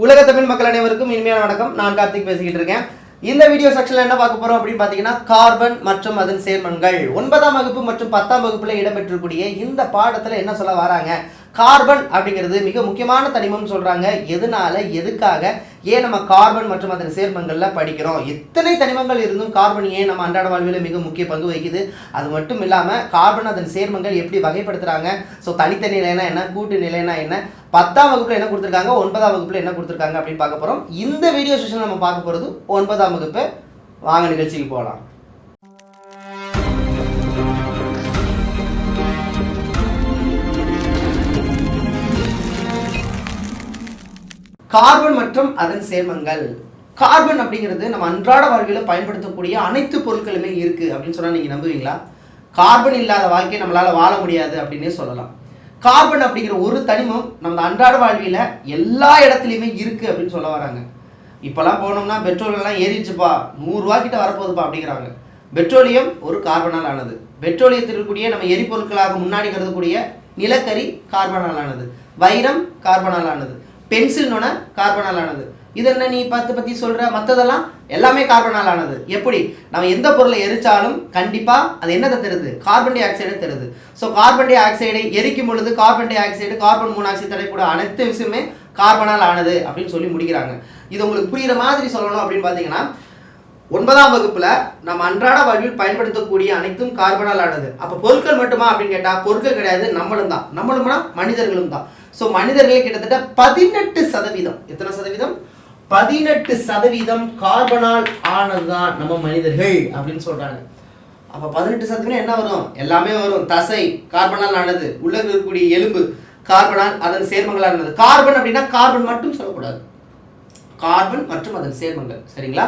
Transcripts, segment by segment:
உலக தமிழ் மக்கள் அனைவருக்கும் இனிமையான வணக்கம். நான் கார்த்திக் பேசிக்கிட்டு இருக்கேன். இந்த வீடியோ செக்ஷன்ல என்ன பார்க்க போறோம் அப்படின்னு பாத்தீங்கன்னா, கார்பன் மற்றும் அதன் சேர்மங்கள் 9ஆம் வகுப்பு மற்றும் 10ஆம் வகுப்புல இடம்பெற்றக்கூடிய இந்த பாடத்துல என்ன சொல்ல வராங்க, கார்பன் அப்படிங்கிறது மிக முக்கியமான தனிமம் சொல்றாங்க. எதனால, எதுக்காக, ஏன் நம்ம கார்பன் மற்றும் அதன் சேர்மங்கள்ல படிக்கிறோம், எத்தனை தனிமங்கள் இருந்தும் கார்பன் ஏன் நம்ம அன்றாட வாழ்வில் மிக முக்கிய பங்கு வகிக்குது, அது மட்டும் இல்லாம கார்பன் அதன் சேர்மங்கள் எப்படி வகைப்படுத்துறாங்க, ஸோ தனித்த நிலைனா என்ன, கூட்டு நிலைனா என்ன, 10ஆம் வகுப்புல என்ன கொடுத்துருக்காங்க, 9ஆம் வகுப்புல என்ன கொடுத்துருக்காங்க அப்படின்னு பார்க்க போறோம். இந்த வீடியோ செஷன் நம்ம பார்க்க போறது 9ஆம் வகுப்பு. வாங்க நிகழ்ச்சிக்கு போகலாம். கார்பன் மற்றும் அதன் சேர்மங்கள். கார்பன் அப்படிங்கிறது நம்ம அன்றாட வாழ்க்கையில் பயன்படுத்தக்கூடிய அனைத்து பொருட்களுமே இருக்கு அப்படின்னு சொன்னா நீங்க நம்புவீங்களா? கார்பன் இல்லாத வாழ்க்கையை நம்மளால வாழ முடியாது அப்படின்னே சொல்லலாம். கார்பன் அப்படிங்கிற ஒரு தனிமம் நம்ம அன்றாட வாழ்வியல எல்லா இடத்துலையுமே இருக்கு அப்படின்னு சொல்ல வராங்க. இப்பெல்லாம் போனோம்னா பெட்ரோல் எல்லாம் ஏறிச்சுப்பா, 100 ரூபா கிட்ட வரப்போகுதுப்பா அப்படிங்கிறாங்க. பெட்ரோலியம் ஒரு கார்பனால் ஆனது. பெட்ரோலியத்தில் இருக்கக்கூடிய நம்ம எரிபொருட்களாக முன்னாடி கருதக்கூடிய நிலக்கரி கார்பனால் ஆனது, வைரம் கார்பனால் ஆனது, பென்சில்னோட கார்பனால் ஆனது. இது என்ன நீ பத்தி சொல்ற, மற்றதெல்லாம் எல்லாமே கார்பனால் ஆனது. எப்படி நம்ம எந்த பொருளை எரிச்சாலும் கண்டிப்பா அது என்னதை தருது, கார்பன் டை ஆக்சைடை தருது. ஸோ கார்பன் டை ஆக்சைடை எரிக்கும் பொழுது carbon dioxide, carbon monoxide தரக்கூடிய அனைத்து விஷயமே கார்பனால் ஆனது அப்படின்னு சொல்லி முடிக்கிறாங்க. இது உங்களுக்கு புரியுற மாதிரி சொல்லணும் அப்படின்னு பார்த்தீங்கன்னா, 9ஆம் வகுப்புல நம்ம அன்றாட வாழ்வில் பயன்படுத்தக்கூடிய அனைத்தும் கார்பனால் ஆனது. அப்ப பொருட்கள் மட்டுமா அப்படின்னு கேட்டா பொருட்கள் கிடையாது, நம்மளும் தான். நம்மளும்னா மனிதர்களும் தான். ஸோ மனிதர்களே கிட்டத்தட்ட 18%, எத்தனை சதவீதம், 18% கார்பனால் ஆனதுதான் நம்ம மனிதர்கள் அப்படின்னு சொல்றாங்க. அப்ப 18% என்ன வரும், எல்லாமே வரும். தசை கார்பனால் ஆனது, உள்ள இருக்கக்கூடிய எலும்பு கார்பனால் அதன் சேர்மங்களால் ஆனது. கார்பன் அப்படின்னா கார்பன் மட்டும் சொல்லக்கூடாது, கார்பன் மற்றும் அதன் சேர்மங்கள். சரிங்களா?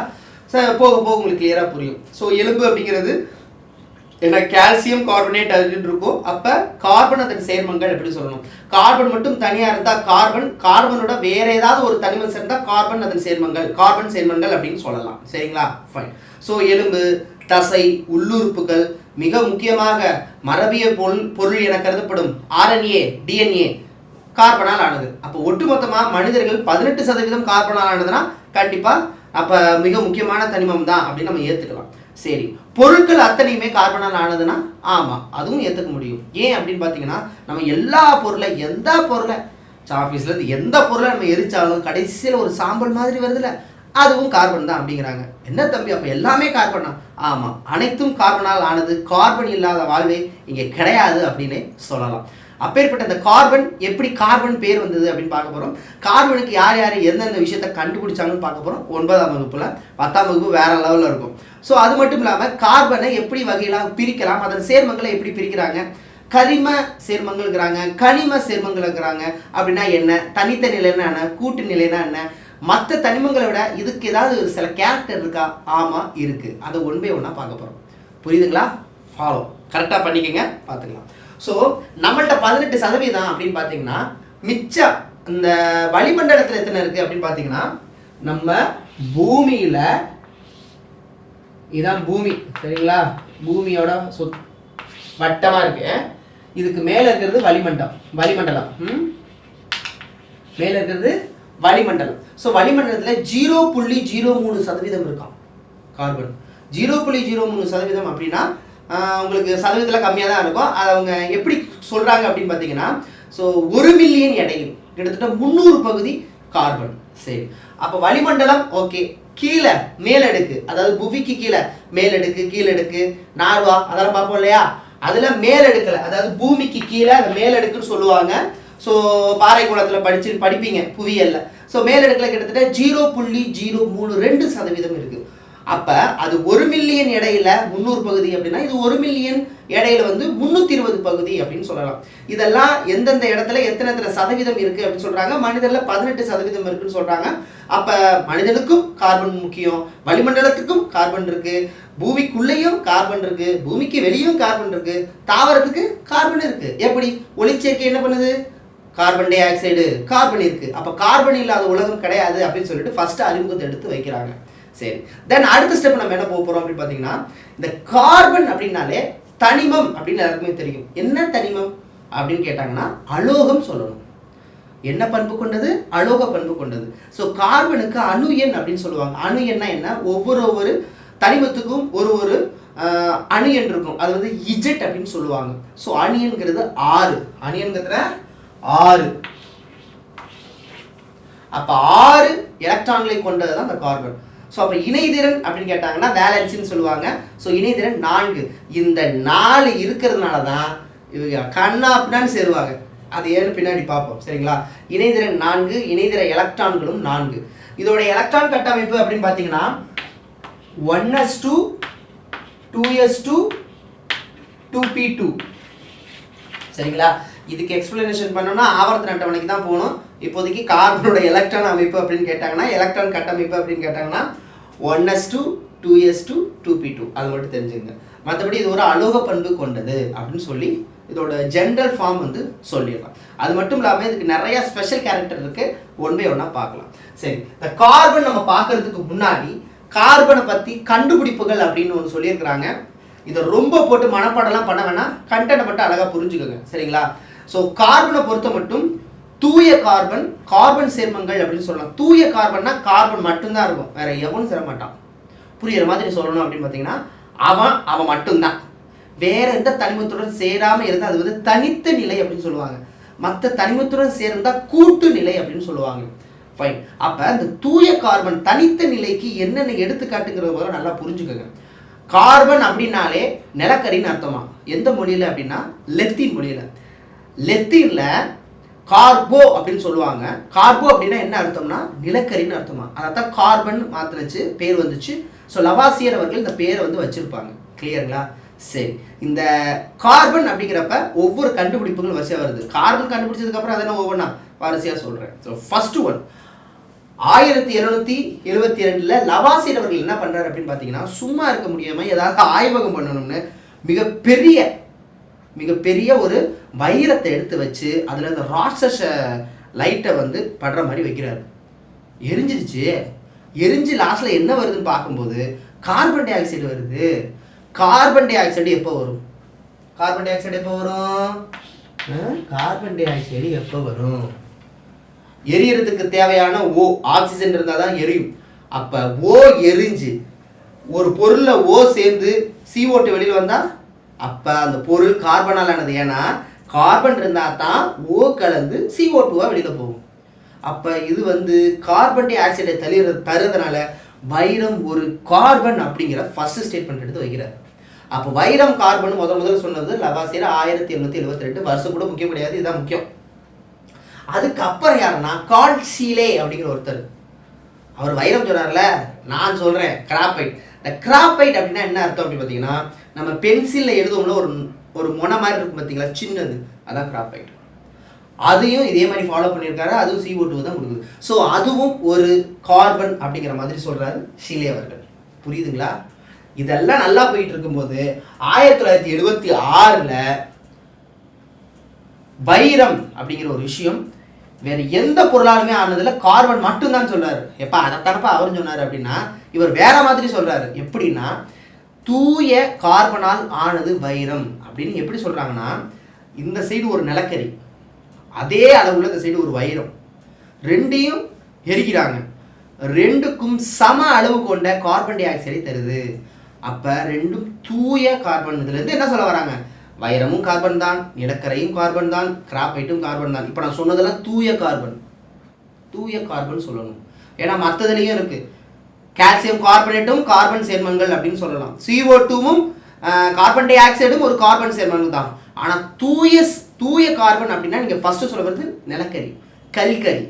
போக போக உங்களுக்கு கிளியரா புரியும். ஸோ எலும்பு அப்படிங்கிறது ஏன்னா கால்சியம் கார்பனேட் அப்படின்னு இருக்கும். அப்போ கார்பன் அதன் சேர்மங்கள் எப்படி சொல்லணும், கார்பன் மட்டும் தனியாக இருந்தால் கார்பன், கார்பனோட வேற ஏதாவது ஒரு தனிமம் சேர்ந்தால் கார்பன் அதன் சேர்மங்கள், கார்பன் சேர்மங்கள் அப்படின்னு சொல்லலாம். சரிங்களா? ஃபைன். ஸோ எலும்பு, தசை, உள்ளுறுப்புகள், மிக முக்கியமாக மரபிய பொருள் என கருதப்படும் RNA, DNA கார்பனால் ஆனது. அப்போ ஒட்டுமொத்தமாக மனிதர்கள் 18% கார்பனால் ஆனதுன்னா கண்டிப்பாக அப்போ மிக முக்கியமான தனிமம் தான் அப்படின்னு நம்ம ஏற்றுக்கலாம். சரி, பொருட்கள் அத்தனையுமே கார்பனால் ஆனதுன்னா ஆமாம், அதுவும் ஏற்றுக்க முடியும். ஏன் அப்படின்னு பார்த்தீங்கன்னா, நம்ம எல்லா பொருளை, எந்த பொருளை, சாப்பீஸ்லேருந்து எந்த பொருளை நம்ம எரிச்சாலும் கடைசியில் ஒரு சாம்பல் மாதிரி வருதுல்ல, அதுவும் கார்பன் தான் அப்படிங்கிறாங்க. என்ன தம்பி அப்போ எல்லாமே கார்பனா? ஆமாம், அனைத்தும் கார்பனால் ஆனது. கார்பன் இல்லாத வாழ்வே இங்கே கிடையாது அப்படின்னு சொல்லலாம். அப்பேற்பட்ட இந்த கார்பன், எப்படி கார்பன் பேர் வந்தது அப்படின்னு பார்க்க போகிறோம். கார்பனுக்கு யார் யார் எந்தெந்த விஷயத்தை கண்டுபிடிச்சாங்கன்னு பார்க்க போகிறோம். 9ஆம் வகுப்புல. 10ஆம் வகுப்பு வேற லெவலில் இருக்கும். ஸோ அது மட்டும் இல்லாமல் கார்பனை எப்படி வகையிலாம் பிரிக்கலாம், அதன் சேர்மங்களை எப்படி பிரிக்கிறாங்க, கரிம சேர்மங்கள்ங்கிறாங்க, கனிம சேர்மங்கள் இருக்கிறாங்க. அப்படின்னா என்ன, தனித்த நிலைன்னா என்ன, கூட்டு நிலைனா என்ன, மற்ற தனிமங்களை விட இதுக்கு ஏதாவது சில கேரக்டர் இருக்கா? ஆமாம் இருக்குது. அதை ஒன் பை ஒன்னாக பார்க்க போகிறோம். புரியுதுங்களா? ஃபாலோ கரெக்டாக பண்ணிக்கங்க, பார்த்துக்கலாம். ஸோ நம்மள்ட்ட 18% அப்படின்னு பார்த்தீங்கன்னா, மிச்சம் இந்த வளிமண்டலத்தில் எத்தனை இருக்குது அப்படின்னு பார்த்தீங்கன்னா, நம்ம பூமியில் இதான் பூமி. சரிங்களா? பூமியோட வட்டமாக இருக்கு. இதுக்கு மேலே இருக்கிறது வளிமண்டலம். மேலே இருக்கிறது வளிமண்டலம். ஸோ வளிமண்டலத்தில் 0.03% இருக்கான் கார்பன். 0.03% அப்படின்னா உங்களுக்கு சதவீதத்தில் கம்மியாக தான் இருக்கும். அது அவங்க எப்படி சொல்கிறாங்க அப்படின்னு பார்த்தீங்கன்னா, ஸோ 1 மில்லியன் எடையில் கிட்டத்தட்ட 300 பகுதி கார்பன். சரி, அப்போ வளிமண்டலம் ஓகே. கீழே மேலடுக்கு, அதாவது புவிக்கு கீழே மேலடுக்கு, கீழடுக்கு, நார்வா அதெல்லாம் பார்ப்போம் இல்லையா, அதில் மேலடுக்கில், அதாவது பூமிக்கு கீழே அந்த மேலடுக்குன்னு சொல்லுவாங்க. ஸோ பாறை குளத்தில் படிப்பீங்க புவியல்ல. ஸோ மேலடுக்கில் கிட்டத்தட்ட 0.032% இருக்குது. அப்போ அது 1 மில்லியன் எடையில 300 பகுதி அப்படின்னா, இது 1 மில்லியன் எடையில 320 பகுதி அப்படின்னு சொல்லலாம். இதெல்லாம் எந்தெந்த இடத்துல எத்தனை சதவீதம் இருக்கு அப்படின்னு சொல்றாங்க. மனிதர்ல 18% இருக்குன்னு சொல்றாங்க. அப்ப மனிதனுக்கும் கார்பன் முக்கியம், வளிமண்டலத்துக்கும் கார்பன் இருக்கு, பூமிக்குள்ளேயும் கார்பன் இருக்கு, பூமிக்கு வெளியும் கார்பன் இருக்கு, தாவரத்துக்கு கார்பன் இருக்கு. எப்படி ஒளிச்சேர்க்கை என்ன பண்ணுது, கார்பன் டை ஆக்சைடு, கார்பன் இருக்கு. அப்ப கார்பன் இல்லாத உலகம் கிடையாது அப்படின்னு சொல்லிட்டு ஃபர்ஸ்ட் அறிமுகத்தை எடுத்து வைக்கிறாங்க. சரி, தென் அடுத்த ஸ்டெப் நம்ம என்ன போக போறோம் அப்படின்னு பார்த்தீங்கன்னா, இந்த கார்பன் அப்படின்னாலே தனிமம் அப்படின்னு எல்லாருக்குமே தெரியும். என்ன தனிமம் அப்படின்னு கேட்டாங்கன்னா அலோகம் சொல்லணும். என்ன பண்பு கொண்டது? அலோக பண்பு கொண்டது. ஸோ கார்பனுக்கு அணு எண் அப்படின்னு சொல்லுவாங்க. அணு எண்ணா என்ன? ஒவ்வொரு தனிமத்துக்கும் ஒரு அணு எண் இருக்கும். அது வந்து இஜெட் அப்படின்னு சொல்லுவாங்க. ஸோ அணு எண்கிறது 6. அணு எண்கிறதுல 6. அப்போ 6 எலக்ட்ரான்களை கொண்டது தான் அந்த கார்பன். ஸோ அப்போ இணைதிறன் அப்படின்னு கேட்டாங்கன்னா வேலன்சின்னு சொல்லுவாங்க. ஸோ இணைதிறன் 4. இந்த 4 இருக்கிறதுனால தான் இவங்க கண்ணா அப்படின்னு சேருவாங்க. அது ஏன்னு பின்னாடி பார்ப்போம். சரிங்களா? இணைதிறன் 4, இணைதிற எலக்ட்ரான்களும் 4. இதோட எலக்ட்ரான் கட்டமைப்பு அப்படின்னு பார்த்தீங்கன்னா 1s2 2s2 2p2. சரிங்களா? இதுக்கு எக்ஸ்பிளனேஷன் பண்ணோம்னா ஆவர்த்தன அட்டவணைக்கு தான் போகணும். இப்போதைக்கு கார்பனோட எலக்ட்ரான் அமைப்பு அப்படின்னு கேட்டாங்கன்னா, எலக்ட்ரான் கட்டமைப்பு அப்படின்னு கேட்டாங்கன்னா 1s2 2s2 2p2 அது மட்டும் தெரிஞ்சுங்க. மற்றபடி இது ஒரு அலோக பண்பு கொண்டது அப்படின்னு சொல்லி இதோட ஜென்ரல் ஃபார்ம் வந்து சொல்லிடலாம். அது மட்டும் இல்லாமல் இதுக்கு நிறைய ஸ்பெஷல் கேரக்டர் இருக்கு. ஒன் பை ஒன்னா பார்க்கலாம். சரி, இந்த கார்பன் நம்ம பார்க்கறதுக்கு முன்னாடி கார்பனை பற்றி கண்டுபிடிப்புகள் அப்படின்னு ஒன்று சொல்லியிருக்கிறாங்க. இதை ரொம்ப போட்டு மனப்பாடெல்லாம் பண்ண வேணாம், கண்டென்ட்டை மட்டும் அழகாக புரிஞ்சுக்கோங்க. சரிங்களா? ஸோ கார்பனை பொறுத்த மட்டும் தூய கார்பன், கார்பன் சேர்மங்கள் அப்படின்னு சொல்லலாம். தூய கார்பன்னா கார்பன் மட்டும்தான் இருக்கும், வேற எவனும் சேர மாட்டான். புரியுற மாதிரி சொல்லணும் அப்படின்னு பார்த்தீங்கன்னா அவன் மட்டும்தான். வேற எந்த தனிமத்துடன் சேராமல் இருந்தால் அது வந்து தனித்த நிலை அப்படின்னு சொல்லுவாங்க. மற்ற தனிமத்துடன் சேர்ந்தா கூட்டு நிலை அப்படின்னு சொல்லுவாங்க. ஃபைன். அப்போ இந்த தூய கார்பன் தனித்த நிலைக்கு என்னென்ன எடுத்துக்காட்டுங்கிறது போல நல்லா புரிஞ்சுக்கோங்க. கார்பன் அப்படின்னாலே நிலக்கரின்னு அர்த்தமா? எந்த மொழியில் அப்படின்னா லெத்தீன் மொழியில். லெத்தீனில் கார்போ அப்படின்னு சொல்லுவாங்க. கார்போ அப்படின்னா என்ன அர்த்தம்னா நிலக்கரின்னு அர்த்தமா. அதான் கார்பன் மாத்திரச்சு பேர் வந்துச்சு. ஸோ லவாசியர் அவர்கள் இந்த பேரை வந்து வச்சிருப்பாங்க. கிளியருங்களா? சரி, இந்த கார்பன் அப்படிங்கிறப்ப ஒவ்வொரு கண்டுபிடிப்புகள் வரிசையாக வருது. கார்பன் கண்டுபிடிச்சதுக்கப்புறம் அதை நான் ஒவ்வொன்றா வரிசையாக சொல்கிறேன். ஸோ ஃபர்ஸ்ட் ஒன் 1772 லவாசியர் அவர்கள் என்ன பண்ணுறாரு அப்படின்னு பார்த்தீங்கன்னா, சும்மா இருக்க முடியாமல் ஏதாவது ஆய்வகம் பண்ணணும்னு மிகப்பெரிய ஒரு வைரத்தை எடுத்து வச்சு அதில் இந்த ராட்சச லைட்டை வந்து படுற மாதிரி வைக்கிறாரு. எரிஞ்சிருச்சு. எரிஞ்சு லாஸ்ட்டில் என்ன வருதுன்னு பார்க்கும்போது கார்பன் டை ஆக்சைடு வருது. கார்பன் டை ஆக்சைடு எப்போ வரும்? கார்பன் டை ஆக்சைடு எப்போ வரும்? கார்பன் டை ஆக்சைடு எப்போ வரும்? எரியறதுக்கு தேவையான ஓ ஆக்சிஜன் இருந்தால் தான் எரியும். அப்போ ஓ எரிஞ்சு ஒரு பொருளில் ஓ சேர்ந்து CO2 வெளியில் வந்தால் அப்போ அந்த பொருள் கார்பனால் ஆனது. ஏன்னா கார்பன் இருந்தால் தான் ஓ கலந்து CO2 வெளியில் போகும். அப்போ இது வந்து கார்பன் டை ஆக்சைடை தருறதுனால வைரம் ஒரு கார்பன் அப்படிங்கிற ஃபர்ஸ்ட் ஸ்டேட்மெண்ட் எடுத்து வைக்கிறார். அப்போ வைரம் கார்பன் முதல்ல சொன்னது லவாசியர் 1772. வருஷம் கூட முக்கியம் கிடையாது, இதுதான் முக்கியம். அதுக்கப்புறம் யாருன்னா கார்ல் ஷீலே அப்படிங்கிற ஒருத்தர். அவர் வைரம் சொன்னார்ல, நான் சொல்கிறேன் கிராஃபைட். இந்த கிராஃபைட் அப்படின்னா என்ன அர்த்தம் அப்படின்னு பார்த்தீங்கன்னா, நம்ம பென்சிலில் எழுதுவோம்ல ஒரு மொனை மாதிரி இருக்கும் பார்த்தீங்களா, சின்னது, அதான் கிராஃபைட். அதையும் இதே மாதிரி ஃபாலோ பண்ணியிருக்காரு. அதுவும் CO2 தான் கொடுக்குது. ஸோ அதுவும் ஒரு கார்பன் அப்படிங்கிற மாதிரி சொல்கிறாரு ஷீலே அவர்கள். புரியுதுங்களா? இதெல்லாம் நல்லா போயிட்டு இருக்கும்போது 1976 வைரம் அப்படிங்கிற ஒரு விஷயம் வேற எந்த பொருளாலுமே ஆனதுல கார்பன் மட்டும்தான் சொல்றாரு. எப்பா அதைத்தானப்பா அவரும் சொன்னாரு அப்படின்னா, இவர் வேற மாதிரி சொல்றாரு. எப்படின்னா, தூய கார்பனால் ஆனது வைரம் அப்படின்னு எப்படி சொல்றாங்கன்னா, இந்த சைடு ஒரு நிலக்கரி, அதே அளவுள்ள இந்த சைடு ஒரு வைரம், ரெண்டையும் எரிக்கிறாங்க. ரெண்டுக்கும் சம அளவு கொண்ட கார்பன் டை ஆக்சைடை தருது. அப்ப ரெண்டும் தூய கார்பன். இதுல இருந்து என்ன சொல்ல வராங்க? வைரமும் கார்பன் தான், நிலக்கரையும் கார்பன் தான், கிராஃபைட்டும் கார்பன் தான். இப்போ நான் சொன்னதெல்லாம் தூய கார்பன் சொல்லணும். ஏன்னா மற்றதுலேயும் இருக்கு. கால்சியம் கார்பனேட்டும் கார்பன் சேர்மங்கள் அப்படின்னு சொல்லலாம். CO2வும் கார்பன் டை ஆக்சைடும் ஒரு கார்பன் சேர்மங்கள் தான். ஆனால் தூய கார்பன் அப்படின்னா நீங்கள் ஃபர்ஸ்ட் சொல்ல வருது நிலக்கரி, கல்கரி,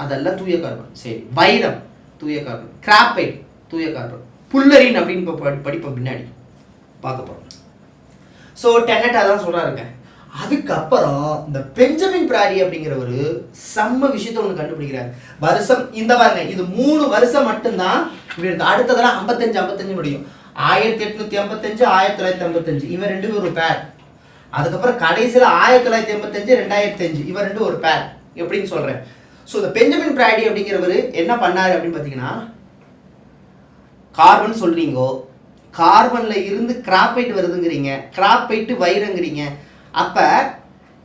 அதெல்லாம் தூய கார்பன். சரி, வைரம் தூய கார்பன், கிராஃபைட் தூய கார்பன், புல்லரின் அப்படின்னு இப்போ படிப்போம், பின்னாடி பார்க்க போகிறோம். ஸோ டென்னட் அதான் சொல்கிறாருங்க. அதுக்கப்புறம் இந்த பெஞ்சமின் பிராரி அப்படிங்கிற ஒரு செம்ம விஷயத்த ஒன்று கண்டுபிடிக்கிறார். வருஷம் இந்த பாருங்க, இது 3 வருஷம் மட்டும்தான் இப்படி இருக்கு. அடுத்ததெல்லாம் 55 முடியும். 1855 1955 இவன் ரெண்டு ஒரு பேர். அதுக்கப்புறம் கடைசியில் 1985 2005 இவன் ரெண்டு ஒரு பேர். எப்படின்னு சொல்கிறேன். ஸோ இந்த பெஞ்சமின் பிராடி அப்படிங்கிறவர் என்ன பண்ணார் அப்படின்னு பார்த்தீங்கன்னா, கார்பன் சொல்றீங்கோ, கார்பன்ல இருந்து கிராஃபைட் வருதுங்கிறீங்க, கிராஃபைட்டு வைரங்கிறீங்க. அப்போ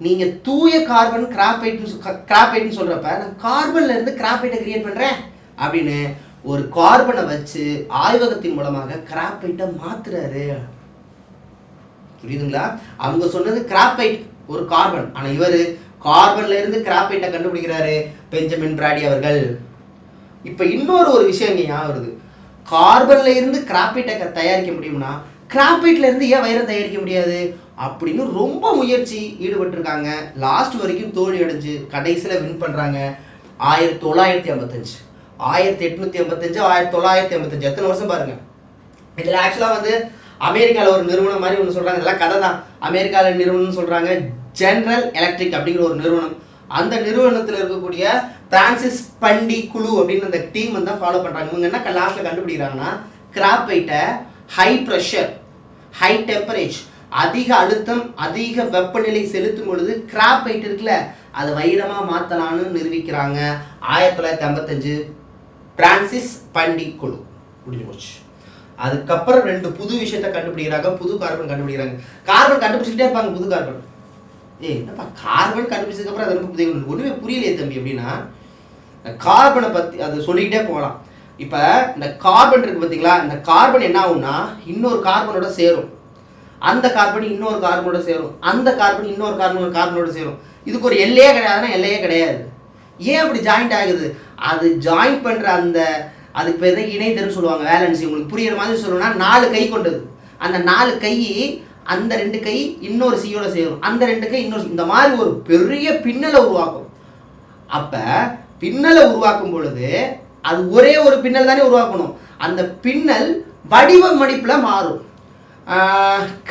நீங்கள் தூய கார்பன் கிராஃபைட்னு சொல்கிறப்ப நான் கார்பன்ல இருந்து கிராஃபைட்டை கிரியேட் பண்ணுறேன் அப்படின்னு ஒரு கார்பனை வச்சு ஆய்வகத்தின் மூலமாக கிராஃபைட்டை மாத்துறாரு. புரியுதுங்களா? அவங்க சொன்னது கிராஃபைட் ஒரு கார்பன், ஆனால் இவர் கார்பன்ல இருந்து கிராஃபைட்டை கண்டுபிடிக்கிறாரு பெஞ்சமின் பிராடி அவர்கள். இப்போ இன்னொரு விஷயம் இங்கே ஞாபகம் வருது. கார்பன்ல இருந்து கிராஃபைட்டை தயாரிக்க முடியும்னா கிராஃபைட்ல இருந்து ஏன் வைரம் தயாரிக்க முடியாது அப்படின்னு ரொம்ப முயற்சி ஈடுபட்டிருக்காங்க. லாஸ்ட் வரைக்கும் தோல்வி அடைஞ்சு கடைசியில் வின் பண்ணுறாங்க. 1955 1885 1985 எத்தனை வருஷம் பாருங்கள். இதில் ஆக்சுவலாக வந்து அமெரிக்காவில் ஒரு நிறுவனம் மாதிரி ஒன்று சொல்கிறாங்க. இதெல்லாம் கதை தான். அமெரிக்காவில் நிறுவனம்னு சொல்கிறாங்க ஜெனரல் எலக்ட்ரிக் அப்படிங்கிற ஒரு நிறுவனம். அந்த நிறுவனத்தில் இருக்கக்கூடிய பிரான்சிஸ் பண்டி குழு அப்படின்னு அந்த டீம் வந்து தான் ஃபாலோ பண்ணுறாங்க. இவங்க என்ன லாஸ்ட்டில் கண்டுபிடிக்கிறாங்கன்னா கிராஃபைட்டை ஹை ப்ரெஷர், ஹை டெம்பரேச்சர், அதிக அழுத்தம், அதிக வெப்பநிலை செலுத்தும் பொழுது கிராஃபைட் இருக்குல்ல அதை வைரமாக மாற்றலான்னு நிரூபிக்கிறாங்க. 1955 பிரான்சிஸ் பண்டி குழு முடிஞ்சு போச்சு. அதுக்கப்புறம் 2 புது விஷயத்தை கண்டுபிடிக்கிறாங்க. புது கார்பன் கண்டுபிடிக்கிறாங்க. கார்பன் கண்டுபிடிச்சிக்கிட்டே இருப்பாங்க. புது கார்பன் என்னப்பா கார்பன் கண்டுபிடிச்சதுக்கப்புறம் அது ரொம்ப புதிய ஒன்றுமே புரியலையே தம்பி அப்படின்னா கார்பனை பற்றி அது சொல்லிக்கிட்டே போகலாம். இப்போ இந்த கார்பன் இருக்குது பார்த்தீங்களா, இந்த கார்பன் என்ன ஆகும்னா இன்னொரு கார்பனோட சேரும், அந்த கார்பன் இன்னொரு கார்பனோட சேரும், அந்த கார்பன் இன்னொரு கார்பனோட சேரும். இதுக்கு ஒரு எல்லையே கிடையாதுன்னா எல்லையே கிடையாது. ஏன் அப்படி ஜாயிண்ட் ஆகுது? அது ஜாயிண்ட் பண்ணுற அந்த அதுக்கு பேர் தான் இணைதல்னு சொல்லுவாங்க. வேலன்சி உங்களுக்கு புரியுற மாதிரி சொல்லணும்னா 4 கை கொண்டது. அந்த 4 கை அந்த 2 கை இன்னொரு சியோட சேரும், அந்த 2 கை இன்னொரு, இந்த மாதிரி ஒரு பெரிய பின்னலை உருவாக்கும். அப்போ பின்னலை உருவாக்கும் பொழுது அது ஒரே ஒரு பின்னல் தானே உருவாக்கணும். அந்த பின்னல் வடிவமைப்பில் மாறும்.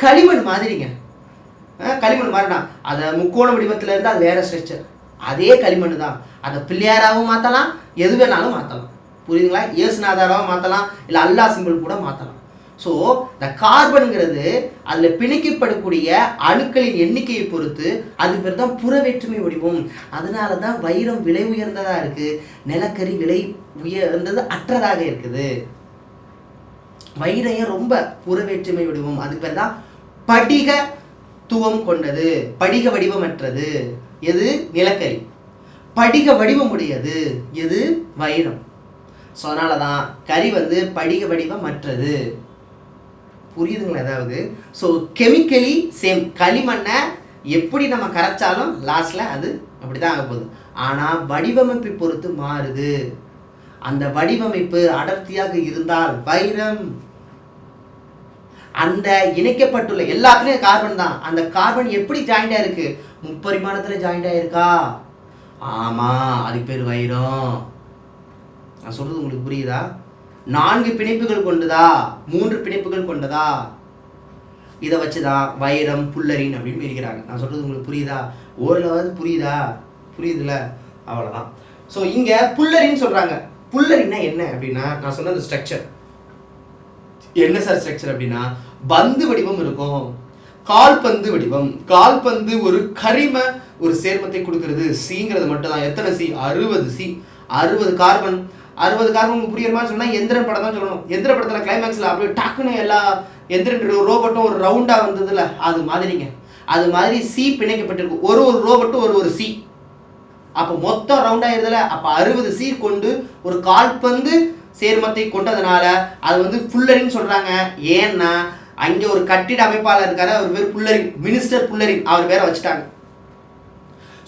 களிமண் மாதிரிங்க. களிமண் மாதிரினா அதை முக்கோண வடிவத்தில் இருந்து அது வேற ஸ்ட்ரக்சர். அதே களிமண் தான். அதை பிள்ளையாராகவும் மாற்றலாம், எது வேணாலும் மாற்றலாம். புரியுதுங்களா? இயேசுநாதாராகவும் மாற்றலாம், இல்லை அல்லா சிம்பிள் கூட மாற்றலாம். ஸோ இந்த கார்பனுங்கிறது அதில் பிணைக்கப்படக்கூடிய அணுக்களின் எண்ணிக்கையை பொறுத்து அதுக்கு பேர் தான் புற வேற்றுமை வடிவம். அதனால தான் வைரம் விலை உயர்ந்ததாக இருக்குது, நிலக்கரி விலை உயர்ந்தது அற்றதாக இருக்குது. வைரம் ரொம்ப புற வேற்றுமை வடிவம். அதுக்கு பேர் தான் படிகத்துவம் கொண்டது, படிக வடிவமற்றது எது நிலக்கரி, படிக வடிவம் உடையது எது வைரம். ஸோ அதனால தான் கரி வந்து படிக வடிவமற்றது. புரியுதுங்களா? அதாவது ஸோ கெமிக்கலி சேம். களிமண்ணை எப்படி நம்ம கரைச்சாலும் லாஸ்ட்டில் அது அப்படி தான் ஆக போகுது. ஆனால் வடிவமைப்பை பொறுத்து மாறுது. அந்த வடிவமைப்பு அடர்த்தியாக இருந்தால் வைரம். அந்த இணைக்கப்பட்டுள்ள எல்லாத்துலேயும் கார்பன் தான். அந்த கார்பன் எப்படி ஜாயிண்டாக இருக்குது? முப்பரிமாணத்தில் ஜாயிண்டாக இருக்கா? ஆமாம், அதுக்கு பேர் வைரம். நான் சொல்கிறது உங்களுக்கு புரியுதா? 4 பிணைப்புகள் கொண்டதா, 3 பிணைப்புகள் கொண்டதா, இதை வச்சு தான் வைரம் புல்லரின் அப்படின்னு பிரிக்கிறாங்க. நான் சொல்கிறது உங்களுக்கு புரியுதா? ஓரளவாவது புரியுதா? புரியுதுல்ல? அவ்வளோதான். ஸோ இங்கே புல்லரின்னு சொல்கிறாங்க. புல்லரின்னா என்ன அப்படின்னா நான் சொன்ன அந்த ஸ்ட்ரக்சர் என்ன சார் ஸ்ட்ரக்சர் அப்படின்னா பந்து வடிவம் இருக்கும், கால்பந்து வடிவம். கால்பந்து ஒரு கரிம ஒரு சேர்மத்தை கொடுக்கறது. சிங்கிறது மட்டும் தான். எத்தனை சி? 60 C, 60 carbon. 60 கார்பன் உங்களுக்கு புரியுற மாதிரி சொன்னால் எந்திரன் படம் தான் சொல்லணும். எந்திர படத்தில் கிளைமேக்ஸில் அப்படியே டக்குன்னு எல்லா எந்திரன் ரோபோட்டும் ஒரு ரவுண்டாக வந்ததில்ல, அது மாதிரிங்க. அது மாதிரி சி பிணைக்கப்பட்டிருக்கு. ஒரு ரோபோட்டும் ஒரு சி. அப்போ மொத்தம் ரவுண்டாகிருதில்ல. அப்போ 60 சி கொண்டு ஒரு கால்பந்து சேர்மத்தை கொண்டதுனால அது வந்து புல்லரின்னு சொல்கிறாங்க. ஏன்னா அங்கே ஒரு கட்டிட அமைப்பாளர் இருக்காரு, அவர் பேர் புல்லரின், மினிஸ்டர் புல்லரின், அவர் பேரை வச்சுட்டாங்க.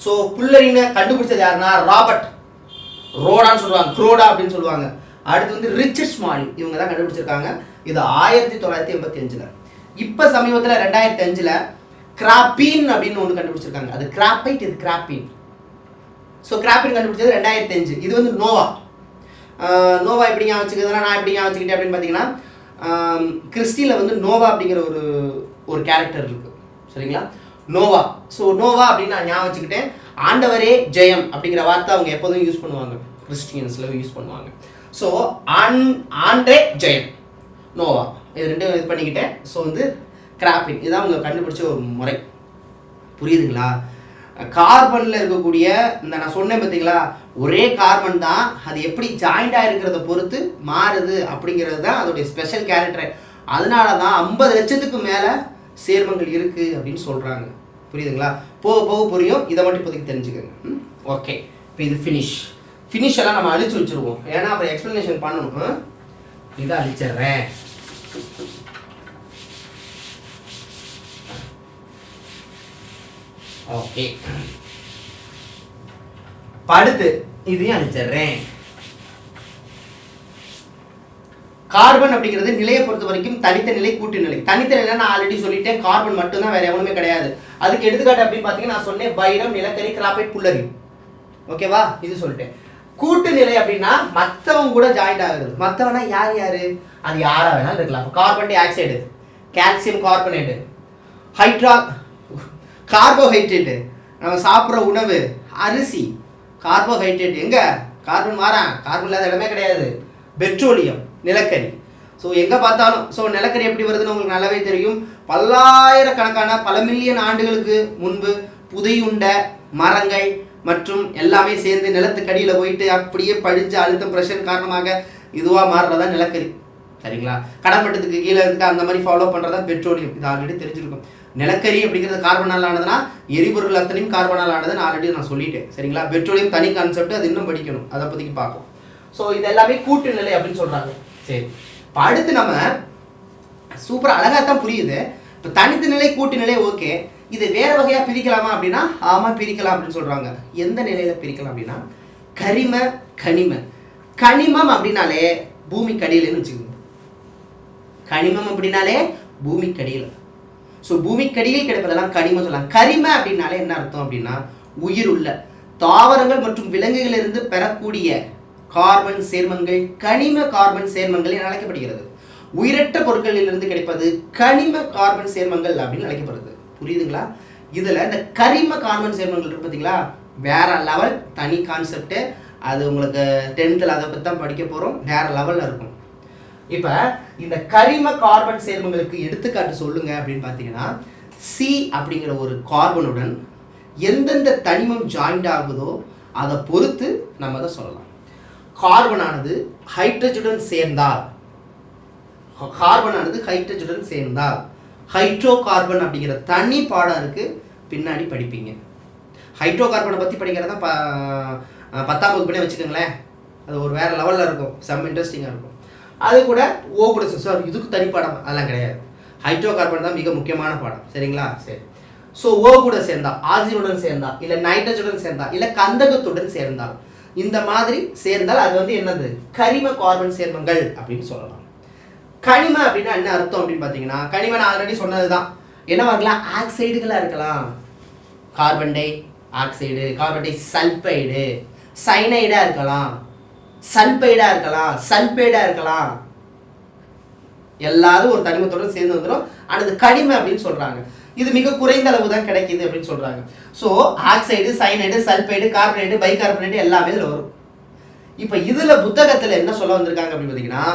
ஸோ புல்லரினை கண்டுபிடிச்சது யாருன்னா ராபர்ட் ரோடான்னு சொல்லுவாங்க, குரோடா அப்படின்னு சொல்லுவாங்க. அடுத்து வந்து ரிச்சர்ட் ஸ்மாலி, இவங்க தான் கண்டுபிடிச்சிருக்காங்க. இது 1985. இப்போ சமீபத்தில் 2005 கிராபீன் அப்படின்னு ஒன்று கண்டுபிடிச்சிருக்காங்க. அது கிராபைட், இது கிராபீன். ஸோ கிராபீன் கண்டுபிடிச்சது 2005. இது வந்து நோவா. நோவா எப்படி ஞாபகம் வச்சுக்கிறதுனா நான் எப்படி ஞாபகம் வச்சுக்கிட்டேன் அப்படின்னு பார்த்தீங்கன்னா கிறிஸ்டியில் வந்து நோவா அப்படிங்கிற ஒரு கேரக்டர் இருக்குது, சரிங்களா? நோவா. ஸோ நோவா அப்படின்னு நான் ஞாபகம் வச்சுக்கிட்டேன். ஆண்டவரே ஜெயம் அப்படிங்கிற வார்த்தை அவங்க எப்போதும் யூஸ் பண்ணுவாங்க, கிறிஸ்டியன்ஸில் யூஸ் பண்ணுவாங்க. ஸோ ஆண்டே ஜெயம், நோவா, இது ரெண்டும் இது பண்ணிக்கிட்டேன். ஸோ வந்து கிராபின், இதுதான் அவங்க கண்டுபிடிச்ச ஒரு முறை. புரியுதுங்களா? கார்பனில் இருக்கக்கூடிய இந்த நான் சொன்னேன் பார்த்தீங்களா, ஒரே கார்பன் தான், அது எப்படி ஜாயிண்டாக இருக்கிறத பொறுத்து மாறுது அப்படிங்கிறது தான் அதோடைய ஸ்பெஷல் கேரக்டர். அதனால தான் 50 லட்சத்துக்கு மேலே சேர்மங்கள் இருக்குது அப்படின்னு சொல்கிறாங்க. புரியுதுங்களா? போக போக புரியும். இதை மட்டும் இப்போதைக்கு தெரிஞ்சுக்கோங்க. ஓகே, இப்போ இது ஃபினிஷ் எல்லாம் நம்ம அழிச்சு வச்சுருவோம், ஏன்னா அப்புறம் எக்ஸ்பிளனேஷன் பண்ணணும். இதை அழிச்சிடுறேன். ஓகே, அடுத்து இதையும் அழிச்சிடுறேன். கார்பன் அப்படிங்கிறது நிலையை பொறுத்த வரைக்கும் தனித்த நிலை, கூட்டு நிலை. தனித்த நிலை நான் ஆல்ரெடி சொல்லிட்டேன், கார்பன் மட்டும்தான், வேற எவனுமே கிடையாது. அதுக்கு எடுத்துக்காட்டு அப்படின்னு பார்த்தீங்கன்னா நான் சொன்னேன் வைரம், நிலக்கரி, கிராஃபைட், புல்லரி. ஓகேவா, இது சொல்லிட்டேன். கூட்டு நிலை அப்படின்னா மற்றவங்க கூட ஜாயிண்ட் ஆகுது. மற்றவனா யார் யாரு, அது யாரா வேணாலும் இருக்கலாம். Carbon di oxide, calcium carbonate, carbohydrate, நம்ம சாப்பிட்ற உணவு, அரிசி, கார்போஹைட்ரேட். எங்க கார்பன் மாறான், கார்பன் இல்லாத இடமே கிடையாது. பெட்ரோலியம், நிலக்கரி. ஸோ எங்கே பார்த்தாலும், ஸோ நிலக்கரி எப்படி வருதுன்னு உங்களுக்கு நல்லாவே தெரியும். பல்லாயிரக்கணக்கான பல மில்லியன் ஆண்டுகளுக்கு முன்பு புதையுண்ட மரங்கள் மற்றும் எல்லாமே சேர்ந்து நிலத்துக்கடியில் போயிட்டு அப்படியே படிஞ்ச அழுத்தம் ப்ரெஷர் காரணமாக இதுவாக மாறுறதா நிலக்கரி. சரிங்களா, கடல் மட்டத்துக்கு கீழே இருக்கு அந்த மாதிரி ஃபாலோ பண்ணுறதா பெட்ரோலியம். இது ஆல்ரெடி தெரிஞ்சிருக்கும். நிலக்கரி அப்படிங்கிறது கார்பனால் ஆனதுன்னா எரிபொருள் அத்தனையும் கார்பனால் ஆனதுன்னு ஆல்ரெடி நான் சொல்லிட்டேன். சரிங்களா, பெட்ரோலியம் தனி கான்செப்ட், அது இன்னும் படிக்கணும், அதை பற்றிக்கு பார்ப்போம். ஸோ இது எல்லாமே கூட்டு நிலை அப்படின்னு சொல்கிறாங்க. சரி, இப்போ அடுத்து நம்ம சூப்பர் அழகாக தான் புரியுது. இப்போ தனித்த நிலை, கூட்டு நிலை, ஓகே. இது வேற வகையாக பிரிக்கலாமா அப்படின்னா ஆமாம் பிரிக்கலாம் அப்படின்னு சொல்கிறாங்க. எந்த நிலையில் பிரிக்கலாம் அப்படின்னா கரிம, கனிம. கனிமம் அப்படின்னாலே பூமி கடியில்னு வச்சுக்கோங்க. கனிமம் அப்படின்னாலே பூமி கடியில். ஸோ பூமி கடியில் கிடைப்பதெல்லாம் கனிமம் சொல்லலாம். கரிம அப்படின்னாலே என்ன அர்த்தம் அப்படின்னா உயிர் உள்ள தாவரங்கள் மற்றும் விலங்குகளிலிருந்து பெறக்கூடிய கார்பன் சேர்மங்கள் கனிம கார்பன் சேர்மங்கள் என அழைக்கப்படுகிறது. உயிரற்ற பொருட்களிலிருந்து கிடைப்பது கனிம கார்பன் சேர்மங்கள் அப்படின்னு அழைக்கப்படுது. புரியுதுங்களா? இதில் இந்த கரிம கார்பன் சேர்மங்கள் இருக்கு பார்த்தீங்களா, வேற லெவல், தனி கான்செப்ட். அது உங்களுக்கு 10th அதை பற்றி தான் படிக்க போகிறோம், வேற லெவலில் இருக்கும். இப்போ இந்த கரிம கார்பன் சேர்மங்களுக்கு எடுத்துக்காட்டு சொல்லுங்க அப்படின்னு பார்த்தீங்கன்னா சி அப்படிங்கிற ஒரு கார்பனுடன் எந்தெந்த தனிமம் ஜாயிண்ட் ஆகுதோ அதை பொறுத்து நம்ம அதை சொல்லலாம். கார்பனானது ஹைட்ரஜனுடன் சேர்ந்தால், ஹைட்ரோ கார்பன் அப்படிங்கிற தனி பாடம் இருக்கு, பின்னாடி படிப்பீங்க. ஹைட்ரோ கார்பனை பற்றி படிக்கிறதா 10ஆம் வகுப்புனே வச்சுக்கோங்களேன். அது ஒரு வேற லெவலில் இருக்கும், செம்ம இன்ட்ரெஸ்டிங்காக இருக்கும். அது கூட ஓ கூட சார் இதுக்கு தனி பாடம் அதெல்லாம் கிடையாது. ஹைட்ரோ கார்பன் தான் மிக முக்கியமான பாடம். சரிங்களா, சரி. ஸோ ஓ கூட சேர்ந்தா, ஆக்சிஜனுடன் சேர்ந்தா, இல்லை நைட்ரஜனுடன் சேர்ந்தா, இல்லை கந்தகத்துடன் சேர்ந்தால், இந்த மாதிரி சேர்ந்தால் அது வந்து என்னது கரிம கார்பன் சேர்மங்கள் அப்படின்னு சொல்லலாம். கனிம அப்படின்னா என்ன அர்த்தம் அப்படின்னு பார்த்தீங்கன்னா, கனிம நான் ஆல்ரெடி சொன்னது தான். என்னவா இருக்கலாம், ஆக்சைடுகளாக இருக்கலாம். Carbon dioxide, carbon disulphide, சைனைடாக இருக்கலாம், சல்பைடாக இருக்கலாம், சல்பைடாக இருக்கலாம். எல்லாரும் ஒரு தனிமத்தோடு சேர்ந்து வந்துடும். அடுத்து கனிம அப்படின்னு சொல்கிறாங்க. இது மிக குறைந்த அளவு தான் கிடைக்குது அப்படின்னு சொல்கிறாங்க. So oxide, cyanide, sulphide, carbonate, bicarbonate எல்லாமே இதில் வரும். இப்போ இதில் புத்தகத்தில் என்ன சொல்ல வந்திருக்காங்க அப்படின்னு பார்த்தீங்கன்னா,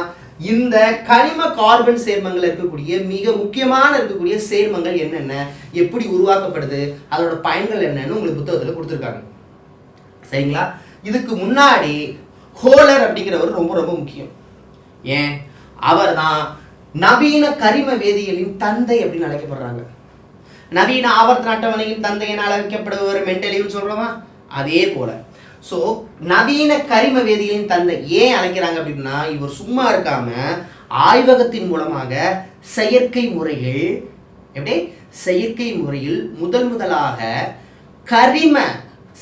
இந்த கனிம கார்பன் சேர்மங்கள் இருக்கக்கூடிய மிக முக்கியமான இருக்கக்கூடிய சேர்மங்கள் என்னென்ன, எப்படி உருவாக்கப்படுது, அதோட பயன்கள் என்னன்னு உங்களுக்கு புத்தகத்தில் கொடுத்துருக்காங்க. சரிங்களா, இதுக்கு முன்னாடி ஹோலர் அப்படிங்கிறவர் ரொம்ப ரொம்ப முக்கியம். ஏன், அவர் தான் நவீன கரிம வேதியியலின் தந்தை அப்படின்னு அழைக்கப்படுறாங்க. நவீன ஆவர்த்தன அட்டவணையின் தந்தை என அழைக்கப்படுபவர் மெண்டலிவ்னு சொல்றோமா, அதே போல. ஸோ நவீன கரிம வேதியியலின் தந்தை ஏன் அழைக்கிறாங்க அப்படின்னா, இவர் சும்மா இருக்காம ஆய்வகத்தின் மூலமாக செயற்கை முறையில் முதலாக கரிம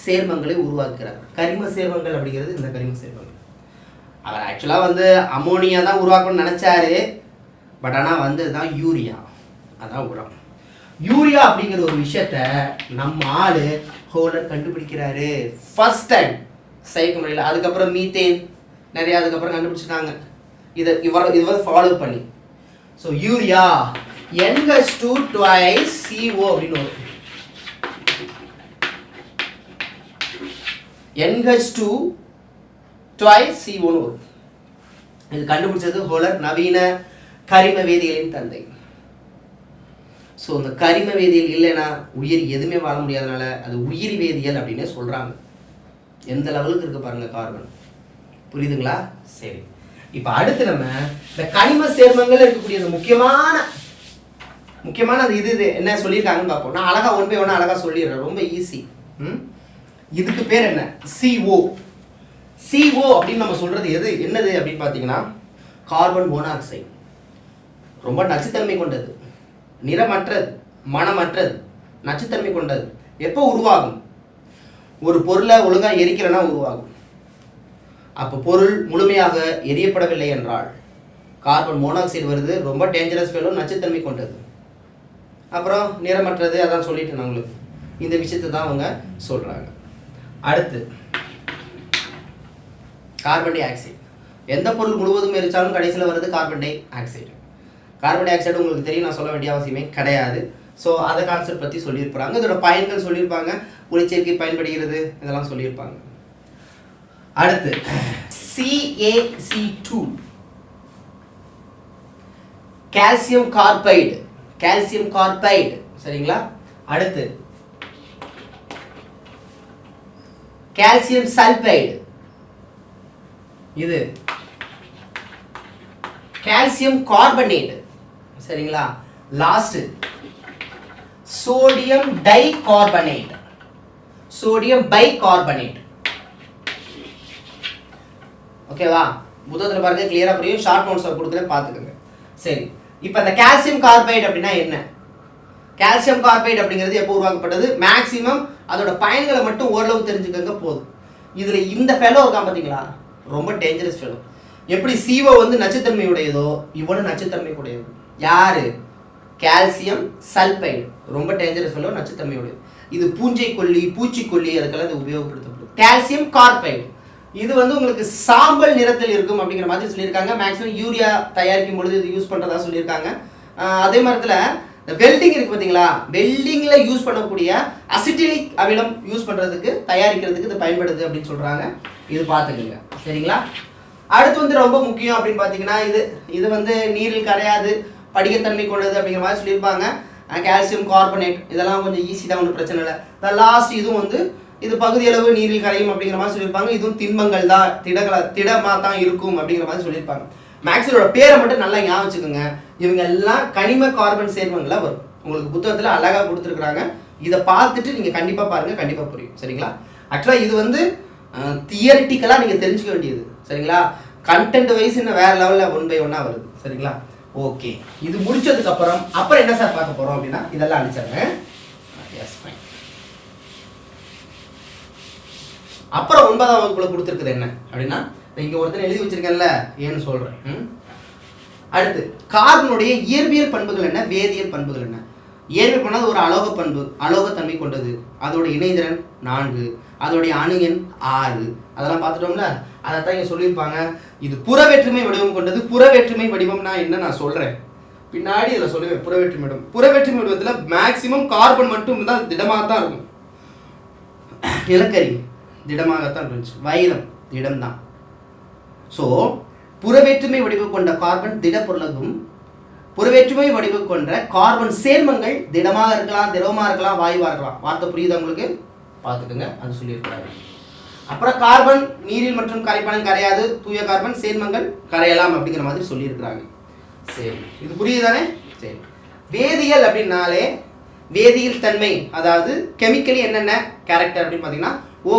சேர்மங்களை உருவாக்குறார். கரிம சேர்மங்கள் அப்படிங்கிறது இந்த கரிம சேர்மங்கள். அவர் ஆக்சுவலாக வந்து அமோனியா தான் உருவாக்கணும்னு நினச்சாரு. பட் ஆனால் வந்து தான் யூரியா, அதான் உரம். யூரியா அப்படிங்கிற ஒரு விஷயத்த நம்ம ஆளு ஹோலர் கண்டுபிடிக்கிறாரு ஃபர்ஸ்ட் டைம் செயற்கை முறையில். அதுக்கப்புறம் மீத்தேன் நிறைய அதுக்கப்புறம் கண்டுபிடிச்சிட்டாங்க. இவர் ஃபாலோ பண்ணி. So urea NH2 twice CO அப்படின்னு வரும். NH2 twice CO வரும். இது கண்டுபிடிச்சது ஹோலர், நவீன கரிம வேதியியலின் தந்தை. ஸோ இந்த கரிம வேதியியல் இல்லைன்னா உயிர் எதுவுமே வாழ முடியாதனால அது உயிரி வேதியியல் அப்படின்னே சொல்கிறாங்க. எந்த லெவலுக்கு இருக்கு பாருங்க கார்பன். புரியுதுங்களா? சரி, இப்போ அடுத்து நம்ம இந்த கனிம சேர்மங்கள் இருக்கக்கூடிய முக்கியமான முக்கியமான அது இது என்ன சொல்லியிருக்காங்கன்னு பார்ப்போம். நான் அழகாக ஒன் பை ஒன்று அழகாக சொல்லிடுறேன், ரொம்ப ஈஸி. இதுக்கு பேர் என்ன? CO. CO அப்படின்னு நம்ம சொல்கிறது என்னது அப்படின்னு பார்த்தீங்கன்னா கார்பன் மோனாக்சைடு. ரொம்ப நச்சுத்தன்மை கொண்டது, நிறமற்றது, மனமற்றது, நச்சுத்தன்மை கொண்டது. எப்போ உருவாகும்? ஒரு பொருளை ஒழுங்காக எரிக்கிறனா உருவாகும். அப்போ பொருள் முழுமையாக எரியப்படவில்லை என்றால் கார்பன் மோனாக்சைடு வருது. ரொம்ப டேஞ்சரஸ் ஃபெலோ, நச்சுத்தன்மை கொண்டது. அப்புறம் நிறமற்றது, அதான் சொல்லிட்டு நான் உங்களுக்கு இந்த விஷயத்தை தான் அவங்க சொல்கிறாங்க. அடுத்து கார்பன் டை ஆக்சைடு. எந்த பொருள் முழுவதும் எரிச்சாலும் கடைசியில் வருது carbon dioxide. Carbon di oxide உங்களுக்கு தெரியும், நான் சொல்ல வேண்டிய அவசியமே கிடையாது. ஸோ அதை கான்செப்ட் பற்றி சொல்லியிருப்பாங்க, இதோட பயன்கள் சொல்லியிருப்பாங்க, ஒளிச்சேர்க்கை பயன்படுகிறது, இதெல்லாம் சொல்லியிருப்பாங்க. அடுத்து CaC2 calcium carbide. Calcium carbide சரிங்களா. அடுத்து கால்சியம் சல்பைடு. இது கால்சியம் கார்பனேட் சரிங்களா. Last sodium dicarbonate. Sodium bicarbonate. ஓகேவா? புத்தகத்தில் பாருங்க, கிளியரா புரியும். ஷார்ட் நோட்ஸ் கொடுக்குறேன், பார்த்துக்கோங்க. சரி, இப்போ இந்த கால்சியம் கார்பைடு அப்படின்னா என்ன? கால்சியம் கார்பைடு அப்படிங்கிறது எப்போ உருவாக்கப்பட்டது? மேக்சிமம் அதோட பயன்களை மட்டும் ஓரளவு தெரிஞ்சுக்கங்க போதும். இதில் இந்த ஃபெலோ இருக்கான் பார்த்தீங்களா, ரொம்ப டேஞ்சரஸ் ஃபெலோ. எப்படி CO வந்து நச்சுத்தன்மை உடையதோ இவனும் நச்சுத்தன்மை உடையது. யாரு? Calcium sulphide. ரொம்ப டேஞ்சரஸ் ஃபெலோ, நச்சுத்தன்மை உடையது. இது பூஞ்சை கொல்லி, பூச்சிக்கொல்லி, அதுக்கெல்லாம் இது உபயோகப்படுத்தப்படுது. கால்சியம் கார்பைடு இது வந்து உங்களுக்கு சாம்பல் நிறத்தில் இருக்கும் அப்படிங்கிற மாதிரி சொல்லியிருக்காங்க. மேக்ஸிமம் யூரியா தயாரிக்கும் பொழுது இது யூஸ் பண்ணுறதா சொல்லியிருக்காங்க. அதே மாதிரில இந்த வெல்டிங் இருக்குது பார்த்தீங்களா, வெல்டிங்கில் யூஸ் பண்ணக்கூடிய அசிட்டிலிக் அமிலம் யூஸ் பண்ணுறதுக்கு தயாரிக்கிறதுக்கு இது பயன்படுது அப்படின்னு சொல்கிறாங்க. இது பார்த்துக்குங்க சரிங்களா. அடுத்து வந்து ரொம்ப முக்கியம் அப்படின்னு பார்த்தீங்கன்னா இது வந்து நீரில் கரையாது, படிகத்தன்மை கொண்டது அப்படிங்கிற மாதிரி சொல்லியிருப்பாங்க. கால்சியம் கார்பனேட் இதெல்லாம் கொஞ்சம் ஈஸி தான், ஒன்றும் பிரச்சனை இல்லை. லாஸ்ட் இதுவும் வந்து இது பகுதியளவு நீரில் கரையும் அப்படிங்கிற மாதிரி சொல்லியிருப்பாங்க. இதுவும் திண்மங்கள் தான், திடமாக தான் இருக்கும் அப்படிங்கிற மாதிரி சொல்லியிருப்பாங்க. மேக்ஸிலோட பேரை மட்டும் நல்லா ஞாபகம் வச்சுக்கோங்க. இவங்க எல்லாம் கனிம கார்பன் சேர்மங்களாக வரும். உங்களுக்கு புத்தகத்தில் அழகாக கொடுத்துருக்குறாங்க. இதை பார்த்துட்டு நீங்கள் கண்டிப்பாக பாருங்கள், கண்டிப்பாக புரியும் சரிங்களா. ஆக்சுவலாக இது வந்து தியரிட்டிக்கலாக நீங்கள் தெரிஞ்சுக்க வேண்டியது சரிங்களா. கண்டென்ட் வைஸ் இன்னும் வேறு லெவலில் ஒன் பை ஒன்னாக வருது சரிங்களா. ஓகே, இது முடிச்சதுக்கப்புறம் என்ன சார் பார்க்க போகிறோம் அப்படின்னா இதெல்லாம் அடிச்சிடுறேன். S fine. அப்புறம் 9ஆம் வகுப்புல கொடுத்துருக்குது என்ன அப்படின்னா, இங்கே ஒருத்தர் எழுதி வச்சிருக்கேன்ல, ஏன்னு சொல்கிறேன். அடுத்து கார்பனுடைய இயற்பியல் பண்புகள் என்ன, வேதியியல் பண்புகள் என்ன. இயற்பியல் பண்ணால் ஒரு அலோக பண்பு, அலோகத்தன்மை கொண்டது. அதோட இணைதிறன் 4, அதோடைய அணு எண் 6. அதெல்லாம் பார்த்துட்டோம்ல. அதைத்தான் இங்கே சொல்லியிருப்பாங்க. இது புறவேற்றுமை வடிவம் கொண்டது. புறவேற்றுமை வடிவம்னா என்ன நான் சொல்கிறேன் பின்னாடி, இதில் சொல்லுவேன். புறவேற்றுமை வடிவம், புறவேற்றுமை வடிவத்தில் மேக்சிமம் கார்பன் மட்டும் இருந்தால் திடமாக தான் இருக்கும். நிலக்கரி திடமாகத்தான் இருந்துச்சு, வைரம் திடம்தான். ஸோ புறவேற்றுமை வடிவு கொண்ட கார்பன் திடப்பொருளாகும். புறவேற்றுமை வடிவு கொண்ட கார்பன் சேர்மங்கள் திடமாக இருக்கலாம், திரவமாக இருக்கலாம், வாயுவாக இருக்கலாம். வார்த்தை புரியுதா உங்களுக்கு? பார்த்துக்கோங்க, அது சொல்லியிருக்கிறாங்க. அப்புறம் கார்பன் நீரில் மற்றும் கரைப்பானில் கரையாது, தூய கார்பன் சேர்மங்கள் கரையலாம் அப்படிங்கிற மாதிரி சொல்லியிருக்கிறாங்க. சரி, இது புரியுது தானே? சரி, வேதியியல் அப்படின்னாலே வேதியியல் தன்மை, அதாவது கெமிக்கலி என்னென்ன கேரக்டர் அப்படின்னு பார்த்தீங்கன்னா, ஓ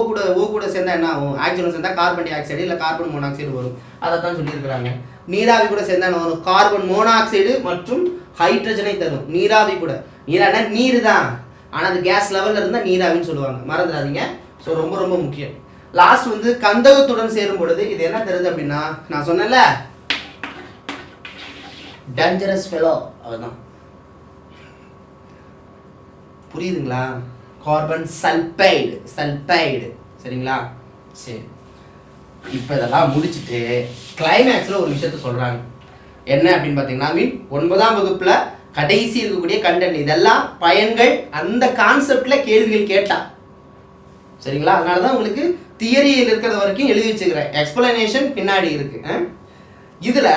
கூட சேர்ந்தா என்ன ஆகும்? ஆக்சிஜன் சேர்ந்தா கார்பன் டை ஆக்சைடு இல்லை கார்பன் மோனாக்சைடு வரும். அதை தான் சொல்லியிருக்கிறாங்க. நீராவி கூட சேர்ந்தா என்ன வரும்? கார்பன் மோனாக்சைடு மற்றும் ஹைட்ரஜனை தரும். நீராவி கூட, நீரானா நீர் தான், ஆனால் அது கேஸ் லெவலில் இருந்தால் நீராவின்னு சொல்லுவாங்க, மறந்துடாதீங்க. ஸோ ரொம்ப ரொம்ப முக்கியம். லாஸ்ட் வந்து கந்தகத்துடன் சேரும் பொழுது இது என்ன தருது அப்படின்னா, நான் சொன்னேன்ல டேஞ்சரஸ் ஃபெலோ, அதுதான். புரியுதுங்களா? கார்பன் சல்பைடு, சரிங்களா. சரி, இப்போ இதெல்லாம் முடிச்சுட்டு கிளைமேக்ஸில் ஒரு விஷயத்த சொல்கிறாங்க. என்ன அப்படின்னு பார்த்தீங்கன்னா, 9ஆம் வகுப்பில் கடைசி இருக்கக்கூடிய கண்டென்ட், இதெல்லாம் பயன்கள், அந்த கான்செப்டில் கேள்விகள் கேட்டா சரிங்களா. அதனால தான் உங்களுக்கு தியரியில் இருக்கிறது வரைக்கும் எழுதி வச்சுக்கிறேன், எக்ஸ்பிளனேஷன் பின்னாடி இருக்கு. இதில்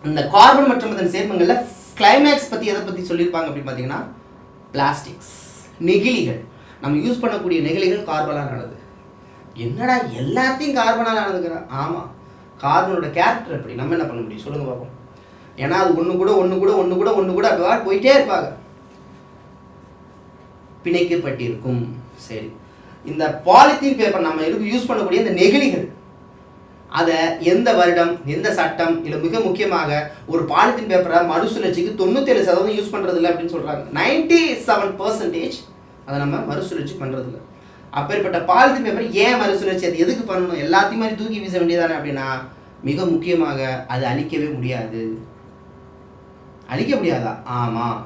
இந்த கார்பன் மற்றும் அதன் சேர்மங்களில் கிளைமேக்ஸ் பற்றி எதை பற்றி சொல்லியிருப்பாங்க அப்படின்னு பார்த்தீங்கன்னா, பிளாஸ்டிக்ஸ், நெகிழிகள். நம்ம யூஸ் பண்ணக்கூடிய நெகிழிகள் கார்பனால் ஆனது. என்னடா எல்லாத்தையும் கார்பனால் ஆனதுங்கிறா? ஆமாம், கார்பனோட கேரக்டர் எப்படி, நம்ம என்ன பண்ண முடியும் சொல்லுங்க பார்ப்போம். ஏன்னா அது ஒன்று கூட அப்போ போயிட்டே இருப்பாங்க. பிணைக்கப்பட்டிருக்கும். சரி, இந்த பாலித்தீன் பேப்பர் நம்ம யூஸ் பண்ணக்கூடிய இந்த நெகிழிகள், அதை எந்த வருடம், எந்த சட்டம், இல்லை மிக முக்கியமாக ஒரு பாலித்தீன் பேப்பரை மறுசுழற்சிக்கு 97% யூஸ் பண்ணுறது இல்லை அப்படின்னு சொல்கிறாங்க. 97% அதை நம்ம மறுசுழற்சி பண்ணுறது இல்லை. அப்பேற்பட்ட பாலித்தீன் பேப்பர் ஏன் மறுசுழற்சி, அது எதுக்கு பண்ணணும்? எல்லாத்தையும் மாதிரி தூக்கி வீச வேண்டியதானே அப்படின்னா, மிக முக்கியமாக அது அழிக்கவே முடியாது. அழிக்க முடியாதா? ஆமாம்,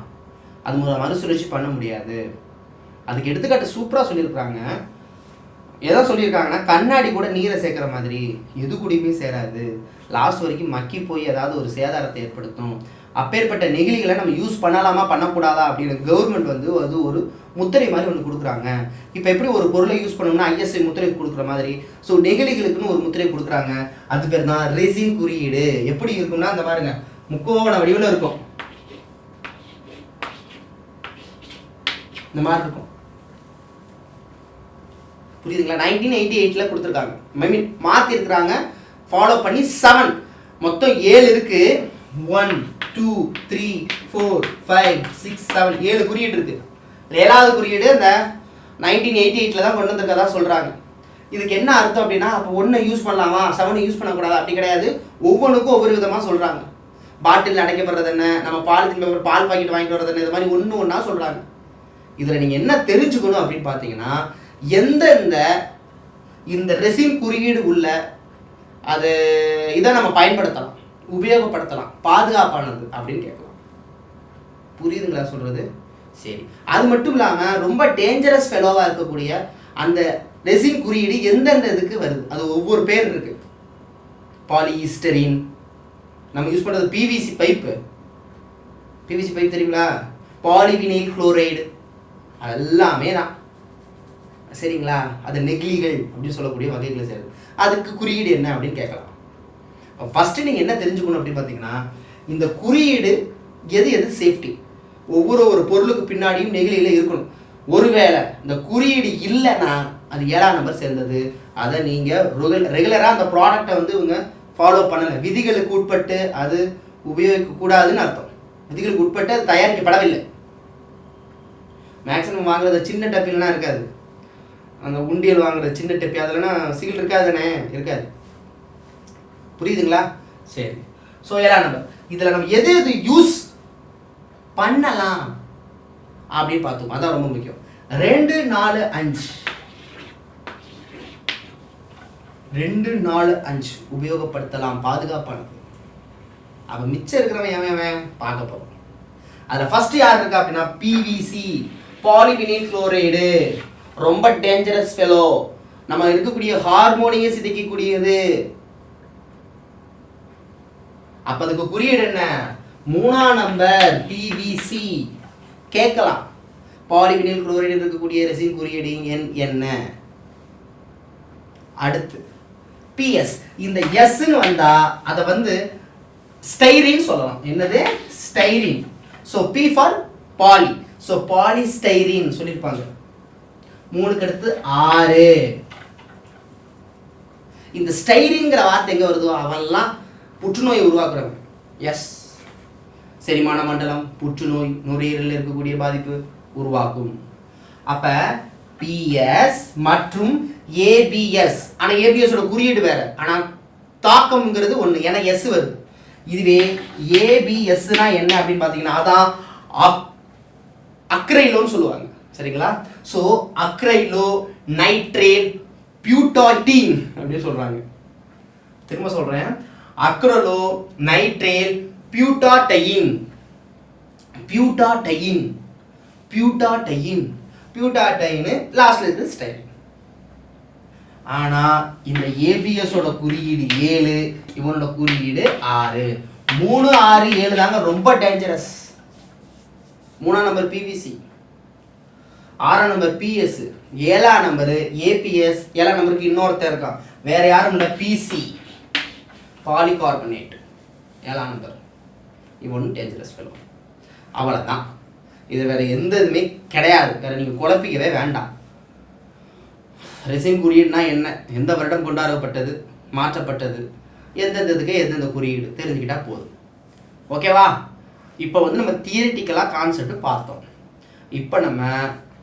அது மறுசுழற்சி பண்ண முடியாது. அதுக்கு எடுத்துக்காட்டு சூப்பராக சொல்லியிருக்காங்க. எதை சொல்லியிருக்காங்கன்னா, கண்ணாடி கூட நீரை சேர்க்குற மாதிரி எது கூடயுமே சேராது, லாஸ்ட் வரைக்கும் மக்கி போய் ஏதாவது ஒரு சேதாரத்தை ஏற்படுத்தும். அப்பேற்பட்ட நெகிழிகளை நம்ம யூஸ் பண்ணலாமா பண்ணக்கூடாதா அப்படின்னு கவர்மெண்ட் வந்து அது ஒரு முத்திரை மாதிரி ஒன்று கொடுக்குறாங்க. இப்போ எப்படி ஒரு பொருளை யூஸ் பண்ணணும்னா ஐஎஸ்ஐ முத்திரை கொடுக்குற மாதிரி, ஸோ நெகிழிகளுக்குன்னு ஒரு முத்திரை கொடுக்குறாங்க. அது பேர் தான் ரெசின் குறியீடு. எப்படி இருக்கும்னா, அந்த பாருங்க, முக்கோண வடிவில் இருக்கும், இந்த மாதிரி இருக்கும். புரியுதுங்களா? 1988 கொடுத்துருக்காங்க. மாற்றிருக்கிறாங்க, ஃபாலோ பண்ணி 7 மொத்தம் 7 இருக்கு. 1 2 3 4 5 6 7 7 குறியீடு இருக்கு. 7வது குறியீடு அந்த 1988 தான் கொண்டு வந்திருக்கதா சொல்றாங்க. இதுக்கு என்ன அர்த்தம் அப்படின்னா, அப்போ 1 யூஸ் பண்ணலாமா, 7 யூஸ் பண்ணக்கூடாது அப்படி கிடையாது. ஒவ்வொன்றுக்கும் ஒவ்வொரு விதமாக சொல்றாங்க. பாட்டில் அடைக்கப்படுறது என்ன, நம்ம பாலித்தீன் பேப்பர் பால் பாக்கெட் வாங்கிட்டு வரது என்ன, இது மாதிரி ஒன்று ஒன்றா சொல்றாங்க. இதில் நீங்கள் என்ன தெரிஞ்சுக்கணும் அப்படின்னு பார்த்தீங்கன்னா, எந்தெந்த இந்த ரெசின் குறியீடு உள்ள அது இதை நம்ம பயன்படுத்தலாம், உபயோகப்படுத்தலாம், பாதுகாப்பானது அப்படின்னு கேட்கலாம். புரியுதுங்களா சொல்றது? சரி, அது மட்டும் இல்லாமல் ரொம்ப டேஞ்சரஸ் ஃபெலோவாக இருக்கக்கூடிய அந்த ரெசின் குறியீடு எந்தெந்த இதுக்கு வருது, அது ஒவ்வொரு பேர் இருக்கு. பாலிஈஸ்டரின், நம்ம யூஸ் பண்ணுறது பிவிசி பைப்பு, பிவிசி பைப் தெரியுங்களா? பாலிவினைல் குளோரைடு, எல்லாமே தான். சரிங்களா? அது நெகிழிகள் அப்படின்னு சொல்லக்கூடிய வகைகளை சேருது. அதுக்கு குறியீடு என்ன அப்படின்னு கேட்கலாம். ஃபஸ்ட்டு நீங்கள் என்ன தெரிஞ்சுக்கணும் அப்படின்னு பார்த்தீங்கன்னா, இந்த குறியீடு எது சேஃப்டி, ஒவ்வொரு பொருளுக்கு பின்னாடியும் நெகிழியில் இருக்கணும். ஒருவேளை இந்த குறியீடு இல்லைன்னா அது 7ஆம் நம்பர் சேர்ந்தது. அதை நீங்கள் ரெகுலராக அந்த ப்ராடக்டை வந்து இவங்க ஃபாலோ பண்ணலை, விதிகளுக்கு உட்பட்டு அது உபயோகிக்கக்கூடாதுன்னு அர்த்தம். விதிகளுக்கு உட்பட்டு அது தயாரிக்கப்படவில்லை. மேக்ஸிமம் வாங்குறது சின்ன டப்பிலாம் இருக்காது, அந்த உண்டியல் வாங்குறது சின்ன டப்பி, அதுலனா சீல் இருக்காதுண்ணே, இருக்காது. புரியுதுங்களா? சரி, ஸோ 7ஆம் நம்பர். இதில் நம்ம எது யூஸ் பண்ணலாம் அப்படின்னு பார்த்தோம், அதான் ரொம்ப முக்கியம். 2 4 5 2 4 5 உபயோகப்படுத்தலாம், பாதுகாப்பானது. அப்போ மிச்சம் இருக்கிறவன் எவன் பார்க்க போகிறோம். அதில் ஃபர்ஸ்ட் யார் இருக்கா அப்படின்னா பிவிசி, பாலிவினைல் குளோரைடு. ரொம்ப டேஞ்சரஸ் ஃபெலோ, நம்ம இருக்கக்கூடிய ஹார்மோனியை சிதைக்கக்கூடியது. அப்ப அதுக்கு குறியீடு என்ன? 3ஆம் நம்பர் பிவிசி. கேட்கலாம், பாலிவினைல் குளோரைடு இருக்கக்கூடிய ரெசின் குறியீடு என்ன? அடுத்து பிஎஸ். இந்த எஸ்ன்னு வந்தா அதை வந்து ஸ்டைரின் சொல்லலாம். என்னது? Styrene. So P for poly, so polystyrene சொல்லியிருப்பாங்க. 3க்கு அடுத்து 6. இந்த ஸ்டைரின்ங்கிற வார்த்தை எங்கே வருதோ அவெல்லாம் புற்றுநோயை உருவாக்குறவங்க. எஸ், செரிமான மண்டலம், புற்றுநோய், நுரையீரலில் இருக்கக்கூடிய பாதிப்பு உருவாக்கும். அப்ப பிஎஸ் மற்றும் ஏபிஎஸ். ஆனால் ஏபிஎஸோட குறியீடு வேற, ஆனால் தாக்கம்ங்கிறது ஒன்று, ஏன்னா எஸ் வருது. இதுவே ஏபிஎஸ்னா என்ன அப்படின்னு பார்த்தீங்கன்னா, அதான் அக்ரைலோன்னு சொல்லுவாங்க. சரிங்களா? ஸோ அக்ரைலோ நைட்ரேட் பியூட்டாடீன் அப்படின்னு சொல்றாங்க. திரும்ப சொல்றேன், அக்ரலோ nitrate butadiene. Butadiene butadiene butadiene லாஸ்ட்ல இருக்கு ஸ்டைரின். ஆனா இந்த ஏபிஎஸோட குறியீடு 7, இவனோட குறியீடு 6. 3 6 7 தாங்க ரொம்ப டேஞ்சரஸ். 3ஆம் நம்பர் பிவிசி, 6ஆம் நம்பர் பிஎஸ், 7ஆம் நம்பர் ஏபிஎஸ். 7ஆம் நம்பருக்கு இன்னொருத்தர் இருக்கான், வேற யாரும் இல்லை, பிசி பாலிகார்பனேட். 7ஆம் நம்பர் இவனும் டேஞ்சரஸ் ஃபெலோ. அவ்வளோதான், இது வேற எந்த இதுவுமே கிடையாது. வேற நீங்கள் குழப்பிக்கவே வேண்டாம். ரெசின் குறியீடுனா என்ன, எந்த வருடம் கொண்டாடப்பட்டது, மாற்றப்பட்டது, எந்தெந்த இதுக்கு எந்தெந்த குறியீடு தெரிஞ்சுக்கிட்டா போதும். ஓகேவா? இப்போ வந்து நம்ம தியரிட்டிக்கலாக கான்செப்ட் பார்த்தோம். இப்போ நம்ம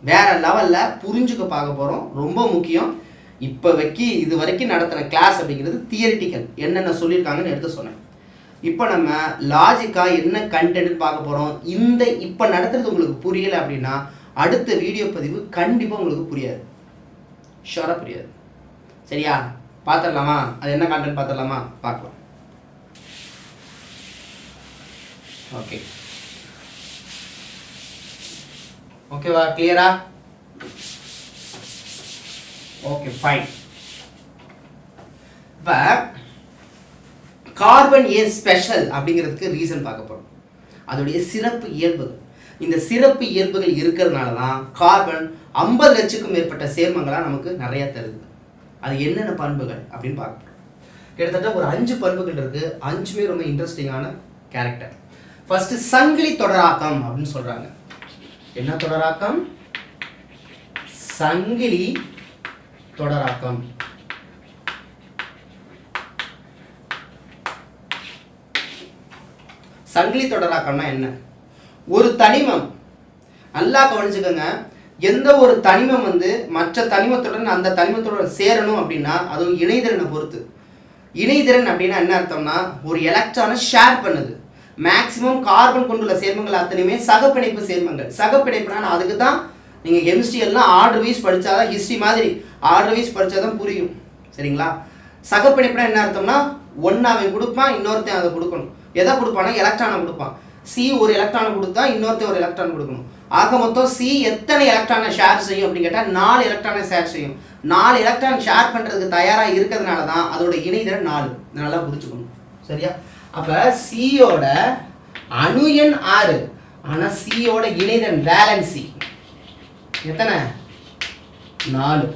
வேற லெவலில் புரிஞ்சுக்க பார்க்க போகிறோம். ரொம்ப முக்கியம். இப்போதைக்கு இது வரைக்கும் நடத்தின கிளாஸ் அப்படிங்கிறது தியரிட்டிக்கல், என்னென்ன சொல்லியிருக்காங்கன்னு எடுத்து சொன்னேன். இப்போ நம்ம லாஜிக்காக என்ன கண்டென்ட்னு பார்க்க போகிறோம். இப்போ நடத்துறது உங்களுக்கு புரியலை அப்படின்னா அடுத்த வீடியோ பதிவு கண்டிப்பாக உங்களுக்கு புரியாது, ஷுவராக புரியாது. சரியா? பார்த்துடலாமா? அது என்ன கண்டென்ட் பார்த்துடலாமா? பார்க்கலாம். ஓகே, ஓகேவா? கிளியரா? Okay, fine. இப்போ கார்பன் ஏன் ஸ்பெஷல் அப்படிங்கிறதுக்கு ரீசன் பார்க்க போகிறோம். அதோடைய சிறப்பு இயல்புகள். இந்த சிறப்பு இயல்புகள் இருக்கிறதுனால தான் கார்பன் 50 லட்சத்துக்கும் மேற்பட்ட சேர்மங்களாக நமக்கு நிறைய தருது. அது என்னென்ன பண்புகள் அப்படின்னு பார்க்க போகிறோம். கிட்டத்தட்ட ஒரு 5 பண்புகள் இருக்குது. 5மே ரொம்ப இன்ட்ரெஸ்டிங்கான கேரக்டர். ஃபர்ஸ்ட் சங்கிலி தொடராக்கம் அப்படின்னு சொல்கிறாங்க. என்ன தொடராக்கம்? சங்கிலி தொடராக்கம். சங்கிலி தொடராக்கம்னா என்ன? ஒரு தனிமம், நல்லா கவனிச்சுக்கோங்க, எந்த ஒரு தனிமம் வந்து மற்ற தனிமத்துடன் அந்த தனிமத்துடன் சேரணும் அப்படின்னா அது இணைதிறனை பொறுத்து. இணைதிறன் அப்படின்னா என்ன அர்த்தம்னா ஒரு எலக்ட்ரானை ஷேர் பண்ணுது. மேக்சிமம் கார்பன் கொண்டுள்ள சேர்மங்கள் அத்தனையுமே சகப்பிணைப்பு சேர்மங்கள். சகப்பிணைப்புனா அதுக்கு தான் நீங்கள் கெமிஸ்ட்ரி எல்லாம் ஆர்டர் வைஸ் படித்தாதான், ஹிஸ்ட்ரி மாதிரி ஆர்டர் வைஸ் படித்தாதான் புரியும். சரிங்களா? சகப்பிணைப்புனா என்ன அர்த்தம்னா ஒன்று அவன் கொடுப்பான், இன்னொருத்தன் அதை கொடுக்கணும். எதை கொடுப்பானா? எலக்ட்ரானை கொடுப்பான். சி ஒரு எலக்ட்ரானை கொடுத்தா இன்னொருத்தர் ஒரு எலக்ட்ரான் கொடுக்கணும். ஆக மொத்தம் சி எத்தனை எலக்ட்ரானை ஷேர் செய்யும் அப்படின்னு கேட்டால் 4 எலக்ட்ரானை ஷேர் செய்யும். 4 எலக்ட்ரான் ஷேர் பண்ணுறதுக்கு தயாராக இருக்கிறதுனால தான் அதோட இணைதிறன் 4. நல்லா புரிஞ்சுக்கணும். சரியா? அப்போ சியோட அணு எண் 6, ஆனால் சியோட இணைதிறன் வேலன்சி எத்தனை? 4.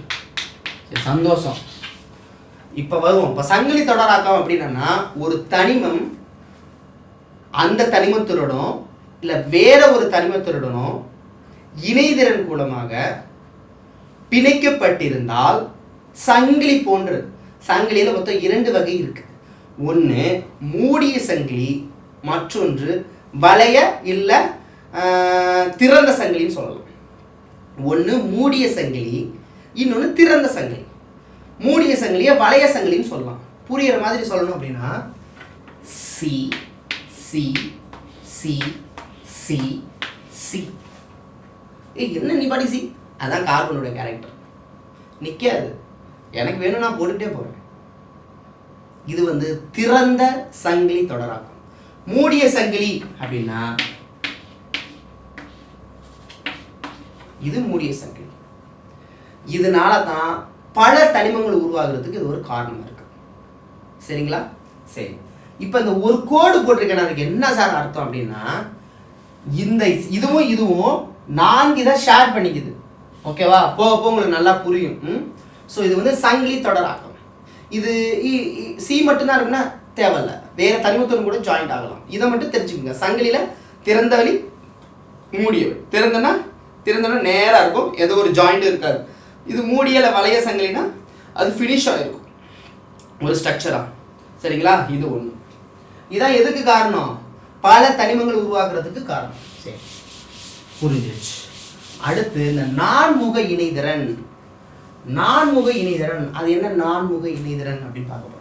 சரி, சந்தோஷம். இப்போ வருவோம். இப்போ சங்கிலி தொடராக்கம் அப்படின்னா ஒரு தனிமம் அந்த தனிமத்துடனோ இல்லை வேற ஒரு தனிமத்துடனோ இணைதிறன் மூலமாக பிணைக்கப்பட்டிருந்தால் சங்கிலி போன்று. சங்கிலியில் மொத்தம் 2 வகை இருக்கு. ஒன்று மூடிய சங்கிலி, மற்றொன்று வளைய இல்லை திறந்த சங்கிலின்னு சொல்லலாம். ஒன்று மூடிய சங்கிலி, இன்னொன்று திறந்த சங்கிலி. மூடிய சங்கிலியை வளைய சங்கிலின்னு சொல்லலாம். புரியுற மாதிரி சொல்லணும் அப்படின்னா C C C C C. என்ன நீ பாடி சி? அதான் கார்பனுடைய கேரக்டர். நிற்காது, எனக்கு வேணும் நான் போட்டுக்கிட்டே போகிறேன். இது வந்து திறந்த சங்கிலி தொடராக்கம். மூடிய சங்கிலி அப்படின்னா இது மூடிய சங்கிலி. இதனால தான் பல தனிமங்கள் உருவாகிறதுக்கு இது ஒரு காரணம் இருக்கு. சரிங்களா? சரி, இப்போ இந்த ஒரு கோடு போட்டிருக்கேன், அதுக்கு என்ன சார் அர்த்தம் அப்படின்னா இந்த இதுவும் 4 இதை ஷேர் பண்ணிக்குது. ஓகேவா? போக உங்களுக்கு நல்லா புரியும். ஸோ இது வந்து சங்கிலி தொடராக்கம். இது சி மட்டும்தான் இருக்குன்னா தேவையில்லை, வேற தனிமத்துடன் கூட ஜாயிண்ட் ஆகலாம். இதை மட்டும் தெரிஞ்சுக்கோங்க. சங்கிலியில் திறந்த வழி, மூடிய வழி. திறந்தனா நேராக இருக்கும், ஏதோ ஒரு ஜாயிண்ட் இருக்காது. இது மூடியல வளைய சங்கிலினா அது ஃபினிஷ் ஆகிருக்கும் ஒரு ஸ்ட்ரக்சரா. சரிங்களா? இது ஒன்று. இதான் எதுக்கு காரணம்? பல தனிமங்கள் உருவாக்குறதுக்கு காரணம். சரி, புரிஞ்சிச்சு. அடுத்து இந்த நான்முக இணைதிறன். நான்முக இணைதிறன் அது என்ன? நான்முக இணைதிறன் அப்படின்னு பார்க்க போறோம்.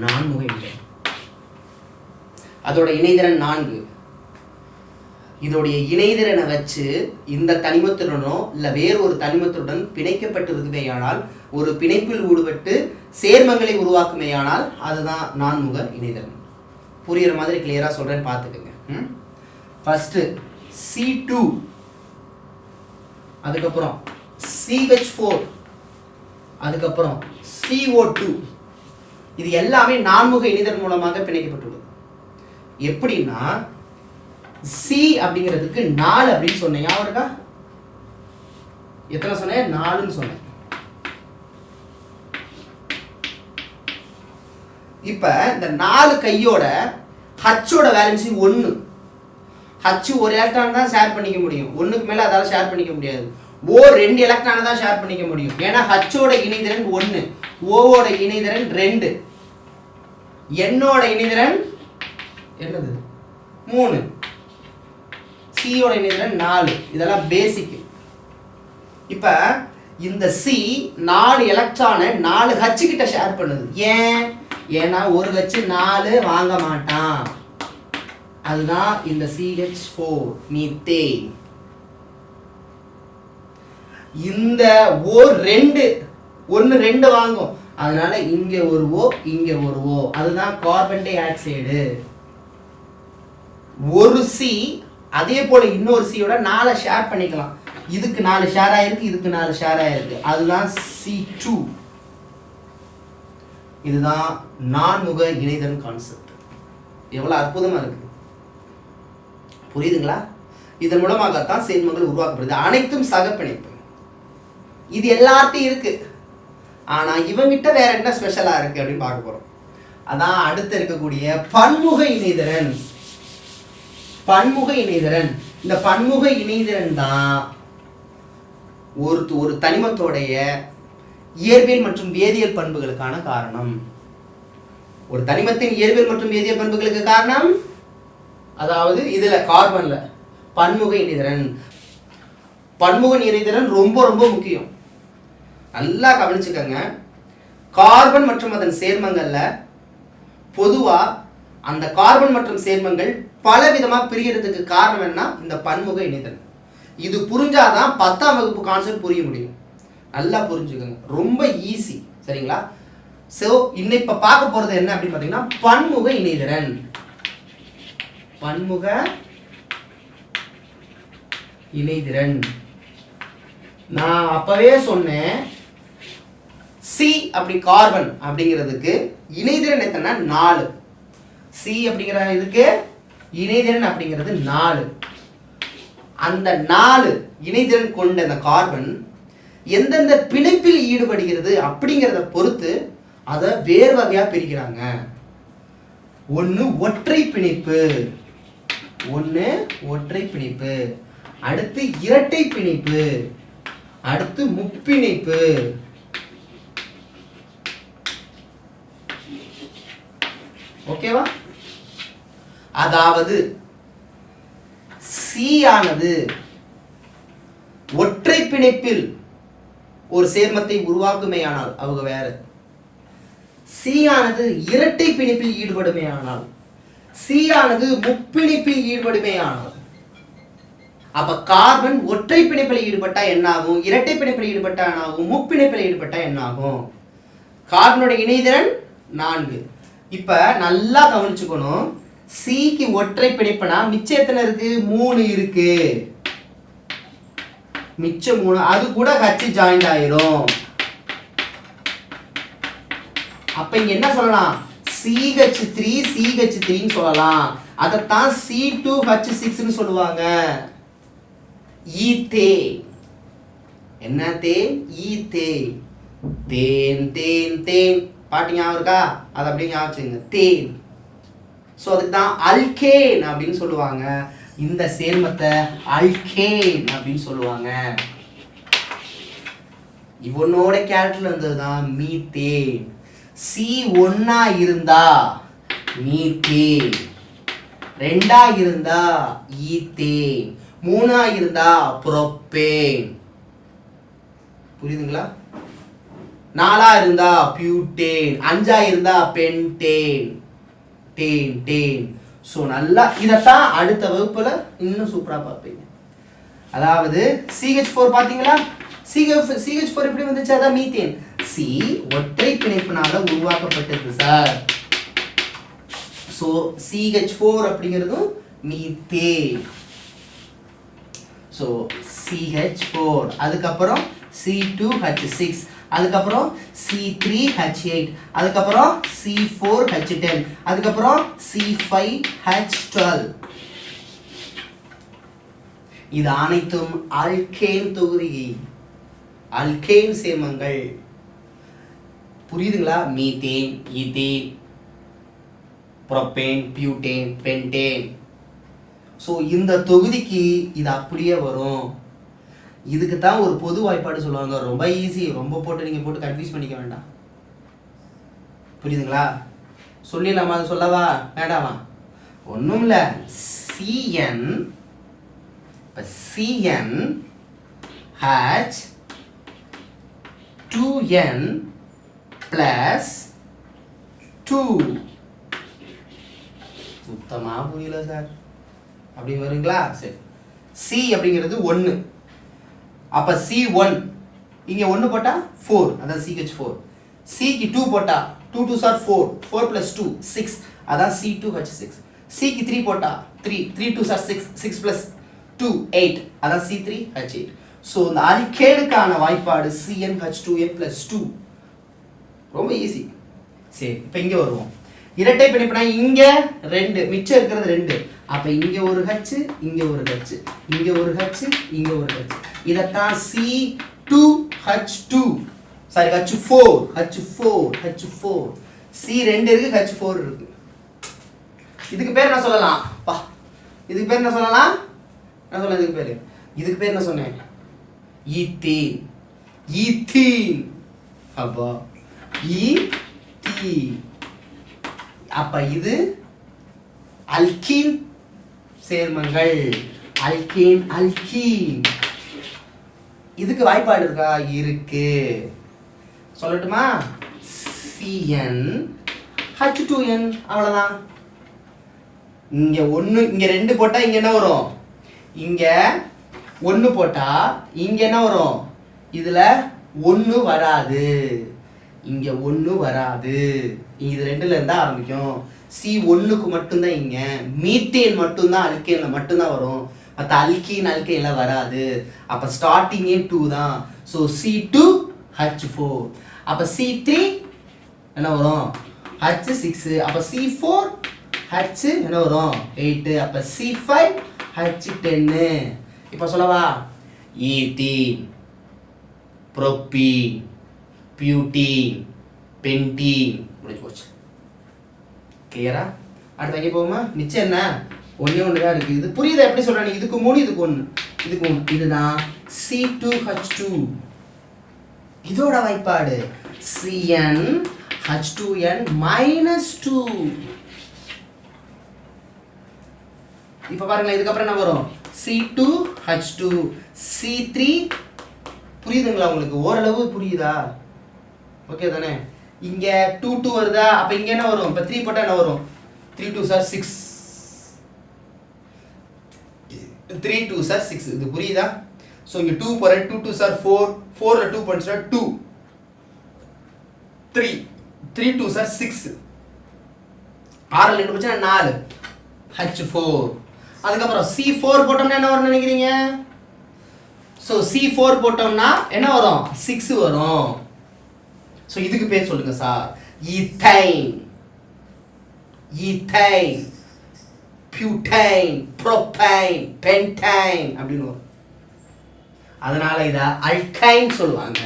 நான்முக இணைதிறன், அதோட இணைதிறன் 4. இதோடைய இணைதிறனை வச்சு இந்த தனிமத்துடனோ இல்லை வேறு ஒரு தனிமத்துடன் பிணைக்கப்பட்டிருக்குமேயானால், ஒரு பிணைப்பில் ஈடுபட்டு சேர்மங்களை உருவாக்குமேயானால் அதுதான் நான்முக இணைதிறன். புரியுற மாதிரி கிளியரா சொல்றேன்னு பார்த்துக்கோங்க. ஃபர்ஸ்ட் C2, அதுக்கப்புறம் CH4, அதுக்கப்புறம் CO2. இது எல்லாமே நான்முக இணைதிறன் மூலமாக பிணைக்கப்பட்டுள்ளது. எப்படின்னா சி அப்படிங்கிறதுக்கு 4 அப்படின்னு சொன்னேன். ஞாபகம் இருக்கா? எத்தனை சொன்னேன்? 4ன்னு சொன்னேன். இப்ப இந்த 4 கையோட ஹச்சோட வேலன்சி 1. ஹச் ஒரு எலக்ட்ரான் தான் ஷேர் பண்ணிக்க முடியும், 1க்கு மேல அதால ஷேர் பண்ணிக்க முடியாது. O 2 எலக்ட்ரானை தான் ஷேர் பண்ணிக்க முடியும். ஏன்னா Hஓட இணைதிறன் 1, Oவோட இணைதிறன் 2, Nஓட இணைதிறன் என்னது 3, Cயோட இணைதிறன் 4. இதெல்லாம் பேசிக். இப்ப இந்த C 4 எலக்ட்ரானை 4 H கிட்ட ஷேர் பண்ணுது. ஏன்னா ஒரு H 4 வாங்க மாட்டான். அதுதான் இந்த CH4 மீத்தேன். இந்த O 2 1 2 வாங்கும். அதனால இங்க ஒரு O இங்க ஒரு O. அதுதான் கார்பன் டை ஆக்சைடு. ஒரு C அதே போல இன்னொரு C யோட 4 ஷேர் பண்ணிக்கலாம். இதுக்கு 4 ஷேர் ஆயிருக்கு, இதுக்கு 4 ஷேர் ஆயிருக்கு. அதுதான் C2. இதுதான் நான்முக இணைதிறன் கான்செப்ட். எவ்வளவு அற்புதமா இருக்கு, புரியுதுங்களா? இதன் மூலமாகத்தான் சேர்மங்கள் உருவாக்கப்படுது. அனைத்தும் சகப்பிணைப்பு. இது எல்லாத்தையும் இருக்கு. ஆனா இவங்கிட்ட வேற என்ன ஸ்பெஷலா இருக்கு அப்படின்னு பார்க்க போறோம். அதான் அடுத்து இருக்கக்கூடிய பன்முக இணைதிறன். பன்முக இணைதிறன். இந்த பன்முக இணைதிறன் தான் ஒரு தனிமத்தோடைய இயற்பியல் மற்றும் வேதியியல் பண்புகளுக்கான காரணம். ஒரு தனிமத்தின் இயற்பியல் மற்றும் வேதியியல் பண்புகளுக்கு காரணம், அதாவது இதுல கார்பன்ல பன்முக இணைதிறன். பன்முக இணைதிறன் ரொம்ப ரொம்ப முக்கியம். நல்லா கவனிச்சுக்கங்க. கார்பன் மற்றும் அதன் சேர்மங்கள்ல பொதுவா அந்த கார்பன் மற்றும் சேர்மங்கள் பல விதமா பிரியறதுக்கு காரணம் என்ன? இந்த பன்முக இணைதிறன். இது புரிஞ்சாதான் 10ஆம் வகுப்பு கான்செப்ட் புரிய முடியும். நல்லா புரிஞ்சுக்கோங்க, ரொம்ப ஈஸி. சரிங்களா? சோ இன்னைக்கு இப்ப பார்க்க போறது என்ன அப்படின்னு பாத்தீங்கன்னா பன்முக இணைதிறன். பன்முக இணைதிறன். நான் அப்பவே சொன்னேன், சி அப்படி கார்பன் அப்படிங்கிறதுக்கு இணைதிறன் எத்தனை? 4. சி அப்படிங்கிற இதுக்கு இணைதிறன் அப்படிங்கிறது 4. அந்த 4 இணைதிறன் கொண்ட அந்த கார்பன் எந்தெந்த பிணைப்பில் ஈடுபடுகிறது அப்படிங்கிறத பொறுத்து அதை வேறு வகையா பிரிக்கிறாங்க. ஒன்று ஒற்றை பிணைப்பு, அடுத்து இரட்டை பிணைப்பு, அடுத்து முப்பிணைப்பு. ஓகேவா? அதாவது சி ஆனது ஒற்றை பிணைப்பில் ஒரு சேர்மத்தை உருவாக்குமேயானால் அவங்க வேற, சி ஆனது இரட்டை பிணைப்பில் ஈடுபடுமேயானால், சி ஆனது முப்பிணைப்பில் ஈடுபடுமேயானால். அப்ப கார்பன் ஒற்றை பிணைப்பில் ஈடுபட்டா என்ன ஆகும்? இரட்டை பிணைப்பில் ஈடுபட்டா என்ன ஆகும்? முப்பிணைப்பில் ஈடுபட்டா என்ன ஆகும்? கார்பனோட இணைதிறன் 4. இப்ப நல்லா கவனிச்சுக்கணும். சிக்கு ஒற்றை பிணைப்புனா மிச்சம் எத்தனை இருக்கு? 3 இருக்கு. மிச்சம் 3. அது கூட H ஜாயிண்ட் ஆயிரும். அப்ப இங்க என்ன சொல்லலாம்? CH3 CH3 ன்னு சொல்லலாம். அதத்தான் C2H6 ன்னு சொல்லுவாங்க. ஈத்தேன். என்ன தேன்? ஈத்தேன். தேன் தேன் தேன் பாட்டு ஞாபகம் இருக்கா? அது அப்படியே ஞாபகம் வச்சுங்க, தேன். ஸோ அதுக்கு தான் அல்கேன் அப்படின்னு சொல்லுவாங்க. இந்த சேர்மத்தை அல்கேன் அப்படின்னு சொல்லுவாங்க. இவனோட கேரக்டர்ல இருந்ததுதான் மீத்தேன். C1 இருந்தா மீத்தேன், 2 இருந்தா ஈத்தேன், 3 இருந்தா புரோப்பேன். புரியுதுங்களா? 4 இருந்தா பியூட்டேன், 5 இருந்தா பென்டேன். Tan tan. ஸோ நல்லா இதைத்தான் அடுத்த வகுப்புல இன்னும் சூப்பரா பார்ப்பீங்க. அதாவது CH4 பாத்தீங்களா? CH4 எப்படி வந்துச்சு? அதான் மீத்தேன். சி ஒற்றை பிணைப்பினால உருவாக்கப்பட்டது சார். ஸோ CH4 அப்படிங்கிறதும் மீத்தேன். ஸோ CH4, அதுக்கப்புறம் C2H6, அதுக்கப்புறம் C3H8, அதுக்கப்புறம் C4H10, அதுக்கப்புறம் C5H12. இது அனைத்தும் அல்கேன் தொகுதி, அல்கேன் சேர்மங்கள். புரியுதுங்களா? Methane, ethane, propane, butane, pentane. So இந்த தொகுதிக்கு இது அப்படியே வரும். இதுக்கு தான் ஒரு பொது வாய்ப்பாடு சொல்லுவாங்க. ரொம்ப ஈஸி, ரொம்ப போட்டு நீங்கள் போட்டு கன்ஃபியூஸ் பண்ணிக்க வேண்டாம். புரியுதுங்களா? சொல்லிடலாமா? அது சொல்லவா வேண்டாமா? ஒன்றும் இல்லை. Cn Cn H 2n plus 2. சுத்தமாக புரியல சார். அப்படி வருங்களா? சரி. சி அப்படிங்கிறது 1. அப்போ C1 இங்கே 1 போட்டால் 4, அதான் CH4. சிக்கு 2 போட்டால் 2 2s are 4, 4 plus 2 6, அதான் C2H6. சிக்கு 3 போட்டால் 3 3 2s are 6, 6 plus 2 8, அதான் C3H8. ஸோ இந்த அல்கேனுக்கான வாய்ப்பாடு CnH2n plus 2. ரொம்ப ஈஸி. சரி, இப்போ இங்கே வருவோம். இரட்டை பிணைப்புனா இங்கே 2, மிச்சம் இருக்கிறது 2. அப்போ இங்கே ஒரு H, இங்கே ஒரு H, இங்கே ஒரு H, இங்கே ஒரு H. இதைத்தான் C2H2, sorry H4, H4, H4. C2 இருக்கு, H4 இருக்கு. இதுக்கு பேர் என்ன சொல்லலாம்? பா, இதுக்கு பேர் என்ன சொல்லலாம்? என்ன சொல்ல இதுக்கு பேர்? இதுக்கு பேர் என்ன சொன்னேன்? ஈத்தீன். ஈத்தீன். அப்போ ஈத்தீன். அப்ப இது அல்கீன் சேர்மங்கள். Alkene alkene. இதுக்கு வாய்ப்பாடு இருக்கா? இருக்கு. சொல்லட்டுமா? Cn H2n, அவ்வளவுதான். இங்க 1, இங்க 2 போட்டா இங்க என்ன வரும்? இங்க 1 போட்டா இங்க என்ன வரும்? இதுல 1 வராது. இங்க 1 வராது. இது 2ல இருந்தா ஆரம்பிக்கும். C1க்கு மட்டும்தான் இங்க. மீத்தேன் மட்டும்தான் அல்கேன்ல மட்டும்தான் வரும். மற்ற அல்கீன் அல்கைன்ல வராது. அப்ப ஸ்டார்டிங்கே 2 தான். So C2H4. அப்ப C3 என்ன வரும்? H6. அப்ப C4H என்ன வரும்? 8. அப்ப C5H10. இப்போ சொல்லவா? Ethene, propene, butene, pentene. முடிஞ்சு போச்சு. கிளியரா? அடுத்து எங்கே போகுமா? மிச்சம் என்ன? ஒன்றே ஒன்று தான் இருக்குது. இது புரியுதா எப்படி சொல்கிறேன்? இதுக்கு 3, இதுக்கு 1, இதுக்கு 1. இதுதான் C2H2. இதோட வாய்ப்பாடு CnH2n -2. இப்போ பாருங்களேன், இதுக்கப்புறம் என்ன வரும்? C2H2, C3. புரியுதுங்களா உங்களுக்கு? ஓரளவு புரியுதா? ஓகே தானே? இங்க 2 2 வருதா? அப்ப இங்க என்ன வரும்? இப்ப 3 போட்டா என்ன வரும்? 3 2s are 6. 3 2s are 6. இது புரியுதா? சோ இங்க 2 போறேன். 2 2s are 4. 4ல 2 போச்சுனா 2. 3 3 2s are 6. 6ல 2 போச்சுனா 4. H4. அதுக்கப்புறம் C4 போட்டோம்னா என்ன வரும்னு நினைக்கிறீங்க? சோ C4 போட்டோம்னா என்ன வரும்? 6 வரும். சோ இதுக்கு பேர் சொல்லுங்க sir. Ethyne, ethyne, butane, புரோப்பைன், pentyne அப்படின்னு வரும். அதனால இத அல்கைன் சொல்லுவாங்க.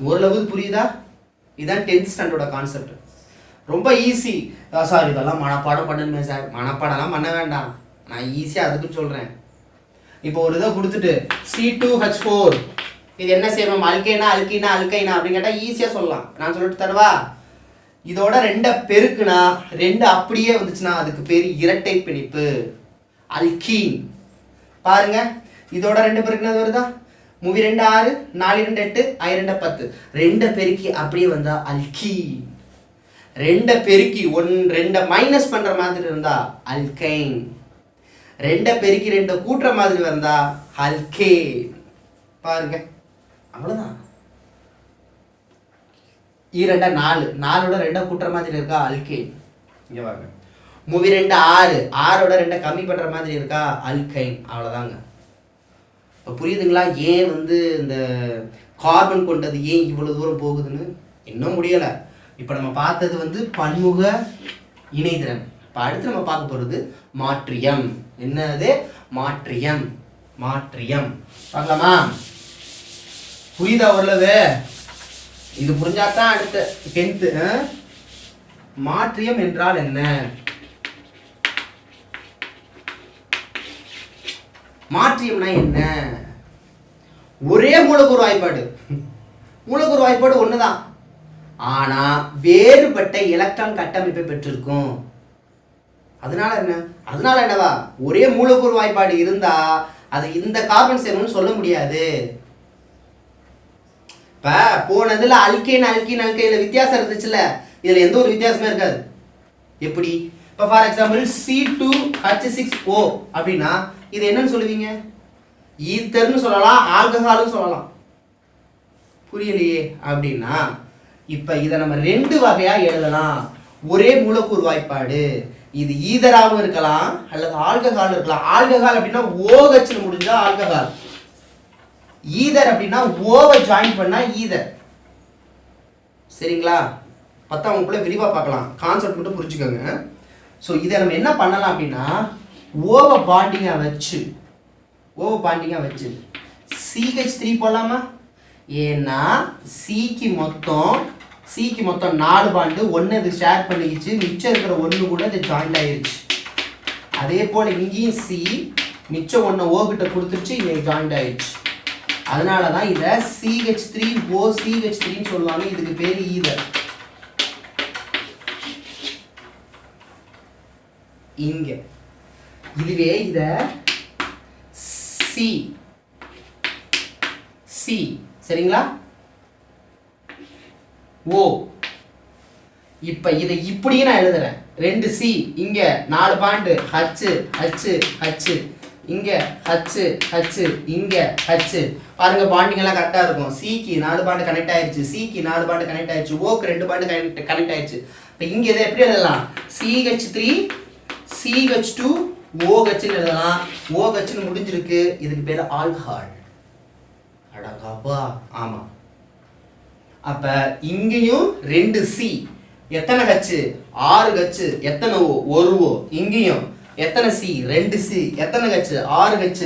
ஓரளவு புரியுதா? இதான் 10th ஸ்டாண்டர்டோட கான்செப்ட். ரொம்ப ஈஸி சார். இதெல்லாம் மனப்பாடம் பண்ணணுமே சார். மனப்பாடம்லாம் பண்ண வேண்டாம், நான் ஈஸியாக அதுக்கு சொல்கிறேன். இப்போ ஒரு இதை கொடுத்துட்டு C2H4 இது என்ன செய்யணும்? அல்கைனா அல்கீனா அல்கைனா அப்படின்னு கேட்டால் ஈஸியாக சொல்லலாம். நான் சொல்லிட்டு தரவா? இதோட 2 பெருக்குனா 2 அப்படியே வந்துச்சுன்னா அதுக்கு பேர் இரட்டை பிணைப்பு, அல்கீன். பாருங்க, இதோட 2 பெருக்குனா வருதா? 3 2 6, 4 2 8, 5 2 10. 2 பெருக்கி அப்படியே வந்தா அல்கீன். 2 பெருக்கி 2 மைனஸ் பண்ற மாதிரி இருந்தா அல்கைன். 2 பெருக்கி 2 கூட்டுற மாதிரி வந்தா அல்கேன். பாருங்க, அவ்வளவுதான். 2 4, 4ஓட 2 கூட்டுற மாதிரி இருக்கா அல்கேன். இங்க பாருங்க, 3 2 6, 6ஓட 2 கம்மி பண்ற மாதிரி இருக்கா அல்கைன். அவ்வளவுதாங்க. இப்போ புரியுதுங்களா ஏன் இந்த கார்பன் கொண்டது ஏன் இவ்வளவு தூரம் போகுதுன்னு? இன்னும் முடியல. இப்போ நம்ம பார்த்தது பன்முக இணைதிறன். இப்போ அடுத்து நம்ம பார்க்க போகிறது மாற்றியம். என்னது? மாற்றியம். மாற்றியம் பார்க்கலாமா? புரியுதா ஓரளவு? இது புரிஞ்சாதான் அடுத்த 10th. மாற்றியம் என்றால் என்ன? மாற்றியம்னா என்ன? ஒரே மூலக்கூறு வாய்ப்பாடு, மூலக்கூறு வாய்ப்பாடு ஒண்ணுதான், ஆனா வேறுபட்ட எலக்ட்ரான் கட்டமைப்பை பெற்றிருக்கும். அதனால என்ன? அதனால என்னவா? ஒரே மூலக்கூறு வாய்ப்பாடு இருந்தா அது இந்த கார்பன் சேர்மம்னு சொல்ல முடியாது. இப்ப போனதுல அல்கேன் அல்கீன் அல்கைல வித்தியாசம் இருந்துச்சுல்ல, இதுல எந்த ஒரு வித்தியாசமே இருக்காது. எப்படி? இப்ப ஃபார் எக்ஸாம்பிள் C2H6O அப்படின்னா இது என்னன்னு சொல்லுவீங்க? ஈத்தர்னு சொல்லலாம், ஆல்கஹால்னு சொல்லலாம். புரியலையே? அப்படின்னா இப்ப இதை நம்ம ரெண்டு வகையா எழுதலாம். ஒரே மூலக்கூறு வாய்ப்பாடு, இது ஈதராகவும் இருக்கலாம் அல்லது ஆல்கஹால் இருக்கலாம். ஆல்கஹால் அப்படின்னா OH முடிஞ்சா ஆல்கஹால், ஈதர் அப்படின்னா ஓவை ஜாயின் பண்ணா ஈதர். சரிங்களா? 10ஆம் வகுப்புல விரிவா பார்க்கலாம், கான்செப்ட் மட்டும் புரிஞ்சுக்கோங்க. ஸோ இதை நம்ம என்ன பண்ணலாம் அப்படின்னா ஓவை பாண்டிங்கா வச்சு CH3 போடலாமா? ஏன்னா சிக்கு மொத்தம் 4 பாண்டு, ஒன்று இது ஷேர் பண்ணிக்கிச்சு, மிச்சம் இருக்கிற ஒன்று கூட இது ஜாயிண்ட் ஆயிருச்சு. அதே போல் இங்கேயும் C மிச்சம் ஒன்று O கிட்ட கொடுத்துருச்சு, இங்கே ஜாயிண்ட் ஆயிடுச்சு. அதனால தான் இதை CH3OCH3ன்னு சொல்லுவாங்க. இதுக்கு பேர் ஈதர். இங்க இதுவே இத C சரிங்களா? O. இப்ப இதை இப்படியே நான் எழுதுறேன். 2 C, இங்க 4 பாண்டு H H H, இங்க H H, இங்க H. பாருங்க பாண்டிங் எல்லாம் கரெக்டா இருக்கும். C க்கு 4 பாண்டு கனெக்ட் ஆயிருச்சு, C க்கு 4 பாண்டு கனெக்ட் ஆயிருச்சு, O க்கு 2 பாண்டு கனெக்ட் ஆயிருச்சு. இப்ப இங்க இதை எப்படி எழுதலாம்? CH3 CH2 OH ன்னு எழுதலாம். OH ன்னு முடிஞ்சிருக்கு, இதுக்கு பேரு ஆல்கஹால். அடங்கப்பா, ஆமா. அப்ப இங்கேயும் 2 C, எத்தனை H? 6 H, எத்தனை O? 1 O. இங்கேயும் எத்தனை C? 2 C, எத்தனை H? 6 H,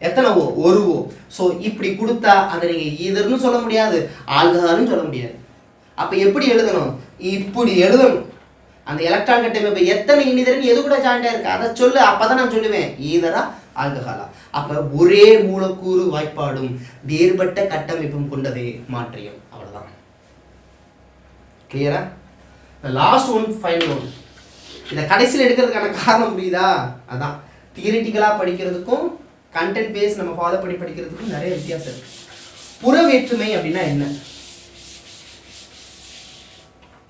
எத்தனை O? 1 O. ஸோ இப்படி கொடுத்தா அதை நீங்க ஈதர்னு சொல்ல முடியாது, ஆல்கஹால்னு சொல்ல முடியாது. அப்ப எப்படி எழுதணும்? இப்படி எழுதணும். அந்த எலக்ட்ரான் கட்டமைப்பு எத்தனை இனிதரன் எது கூட ஜாயிண்டா இருக்கு அதை சொல்லு, அப்பதான் நான் சொல்லுவேன் ஈதரா ஆல்கஹாலா. அப்ப ஒரே மூலக்கூறு வாய்ப்பாடும் வேறுபட்ட கட்டமைப்பும் கொண்டதே மாற்றியம். அவ்வளவுதான். கிளியரா? Last one, final one. இதை கடைசியில் எடுக்கிறதுக்கான காரணம் புரியுதா? அதான் தியரிட்டிக்கலா படிக்கிறதுக்கும் கண்டென்ட் பேஸ் நம்ம ஃபாலோ பண்ணி படிக்கிறதுக்கும் நிறைய வித்தியாசம் இருக்கு. புறவேற்றுமை அப்படின்னா என்ன?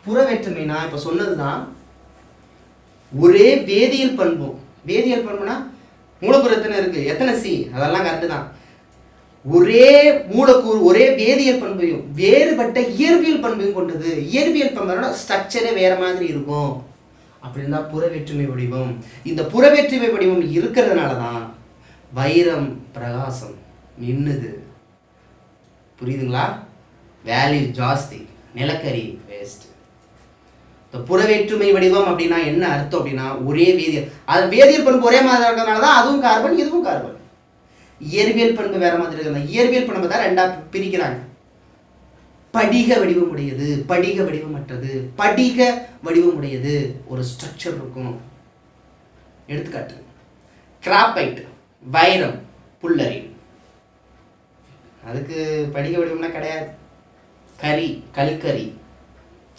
புறவேற்றுமைனா இப்ப சொன்னதுதான் ஒரே வேதியியல் பண்பும். வேதியியல் பண்புனா மூலக்கூறு எத்தனை இருக்கு, எத்தனை C, அதெல்லாம் கரெக்டு தான். ஒரே மூலக்கூறு ஒரே வேதியியல் பண்பையும் வேறுபட்ட இயற்பியல் பண்பையும் கொண்டது. இயற்பியல் பண்போட ஸ்ட்ரக்சரே வேற மாதிரி இருக்கும். அப்படி இருந்தா புறவேற்றுமை வடிவம். இந்த புறவேற்றுமை வடிவம் இருக்கிறதுனால தான் வைரம் பிரகாசம் மின்னுது. புரியுதுங்களா? வேல்யூ ஜாஸ்தி, நிலக்கரி வேஸ்ட். புறவேற்றுமை வடிவம் அப்படின்னா என்ன அர்த்தம் அப்படின்னா ஒரே வேதியியல், அது வேதியியல் பண்பு ஒரே மாதிரி இருக்கிறதுனால தான் அதுவும் கார்பன் இதுவும் கார்பன். இயற்பியல் பண்பு வேற மாதிரி இருக்கிறது. இயற்பியல் பண்பு தான் ரெண்டா பிரிக்கிறாங்க. படிக வடிவம் உடையது, படிக வடிவமற்றது. படிக வடிவம் உடையது ஒரு ஸ்ட்ரக்சர் இருக்கும். எடுத்துக்காட்டு கிராபைட், வைரம், புல்லரின். அதுக்கு படிக வடிவம்னா கிடையாது. கரி, கல்கரி,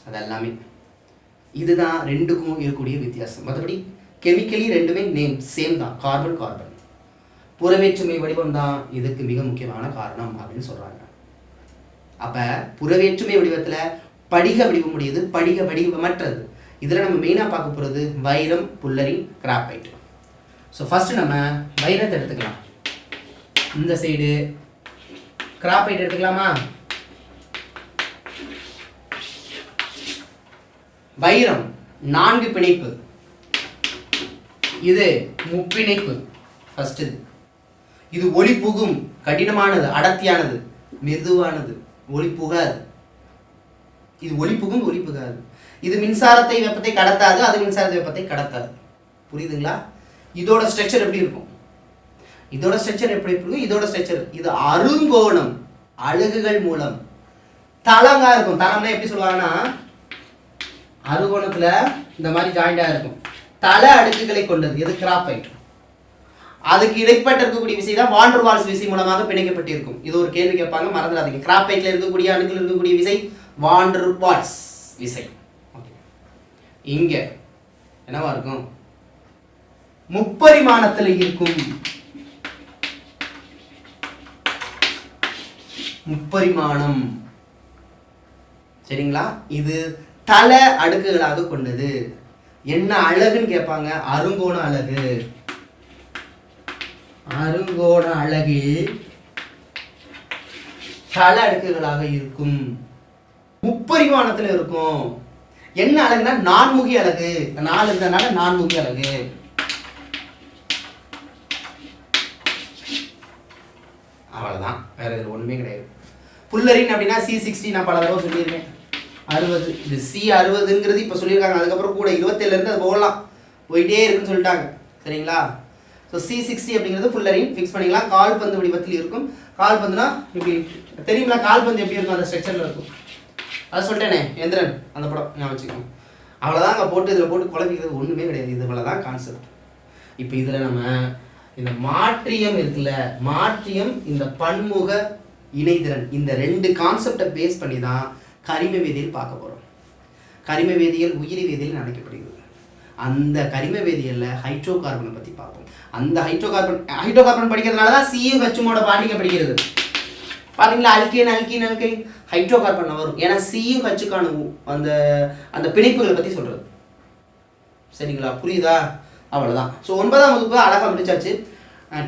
அதெல்லாமே. இதுதான் ரெண்டுக்கும் இருக்கக்கூடிய வித்தியாசம். மற்றபடி கெமிக்கலி ரெண்டுமே நேம் சேம் தான், கார்பன் கார்பன். புறவேற்றுமை வடிவம் தான் இதுக்கு மிக முக்கியமான காரணம் அப்படின்னு சொல்றாங்க. அப்ப புறவேற்றுமை வடிவத்துல படிக வடிவம் உடையது, படிக வடிவமற்றது. இதுல நம்ம மெயினா பார்க்க போறது வைரம், புல்லரின், கிராபைட். ஸோ ஃபர்ஸ்ட் நம்ம வைரத்தை எடுத்துக்கலாம். இந்த சைடு கிராபைட் எடுத்துக்கலாமா? வைரம் 4 பிணைப்பு, இது முப்பிணைப்பு. ஃபர்ஸ்ட் இது ஒளி புகும், கடினமானது, அடர்த்தியானது, மெதுவானது, ஒளி புகாது. இது ஒளி புகும், ஒளி புகாது. இது மின்சாரத்தை வெப்பத்தை கடத்தாது, அது மின்சாரத்தை வெப்பத்தை கடத்தாது. புரியுதுங்களா? இதோட ஸ்ட்ரக்சர் எப்படி இருக்கும்? இதோட ஸ்ட்ரக்சர் எப்படி இருக்கும்? இதோட ஸ்ட்ரக்சர் இது அருங்கோணம், அலகுகள் மூலம் தளங்கா இருக்கும். தளம்னா எப்படி சொல்லுவாங்கன்னா அருகோணத்துல இந்த மாதிரி ஜாயிண்டா இருக்கும். தள அடுக்குகளை கொண்டது. எது? கிராபைட். அதுக்கு இடைப்பட்ட இருக்கக்கூடிய விசை தான் வான் டெர் வால்ஸ் விசை மூலமாக பிணைக்கப்பட்டிருக்கும். இது ஒரு கேள்வி கேட்பாங்க, மறந்துடாதீங்க. கிராஃபைட்ல இருக்கக்கூடிய அணுக்கள் இருக்கக்கூடிய விசை வான் டெர் வால்ஸ் விசை. இங்க என்னவா இருக்கும்? முப்பரிமாணத்தில் இருக்கும். முப்பரிமாணம் சரிங்களா? இது தல அடுக்குகளாக கொண்டது. என்ன அலகுன்னு கேட்பாங்க? அருங்கோண அலகு. அருங்கோண அலகில் தல அடுக்குகளாக இருக்கும். முப்பரிமாணத்தில் இருக்கும். என்ன அலகுனா நான்முகி அலகு. 4 இருந்தனால நான்முகி அலகு. அவ்வளவுதான், வேற இது ஒண்ணுமே கிடையாது. புல்லரின் அப்படின்னா C60 நான் பல தடவை சொல்லியிருக்கேன். 60 இது C60ங்கிறது இப்போ சொல்லியிருக்காங்க. அதுக்கப்புறம் கூட 27 இருந்து அது போகலாம், போயிட்டே இருக்குன்னு சொல்லிட்டாங்க. சரிங்களா? ஸோ C60 அப்படிங்கிறது புல்லரின் ஃபிக்ஸ் பண்ணிக்கலாம். கால்பந்து வடிவத்தில் இருக்கும். கால்பந்துனா இப்படி தெரியுங்களா? கால்பந்து எப்படி இருக்கும்? அந்த ஸ்ட்ரக்சரில் இருக்கும். அதை சொல்லிட்டேனே, எந்திரன் அந்த படம் நான் வச்சுக்கோங்க. அவ்வளோதான். அங்கே போட்டு இதில் போட்டு குழப்பிக்கிறது ஒன்றுமே கிடையாது. இது இவ்வளோதான் கான்செப்ட். இப்போ இதில் நம்ம இந்த மாற்றியம் இருக்குல்ல, மாற்றியம், இந்த பன்முக இணைதிறன், இந்த 2 கான்செப்டை பேஸ் பண்ணி தான் கரிம வேதியியல் பார்க்க போகிறோம். கரிம வேதியியல் உயிரி வேதியியல் அழைக்கப்படுகிறது. அந்த கரிம வேதியியலில் ஹைட்ரோ கார்பனை பற்றி பார்ப்போம். அந்த ஹைட்ரோ கார்பன் படிக்கிறதுனால தான் சியும் ஹெச்சுமோட பாண்டிங்க படிக்கிறது. பார்த்தீங்களா? அல்கைன் ஹைட்ரோ கார்பன் வரும். ஏன்னா சியும் ஹெச்சுக்கான அந்த அந்த பிணைப்புகளை பற்றி சொல்கிறது. சரிங்களா? புரியுதா? அவ்வளோதான். ஸோ 9ஆம் வகுப்பு அழகாக முடிச்சாச்சு.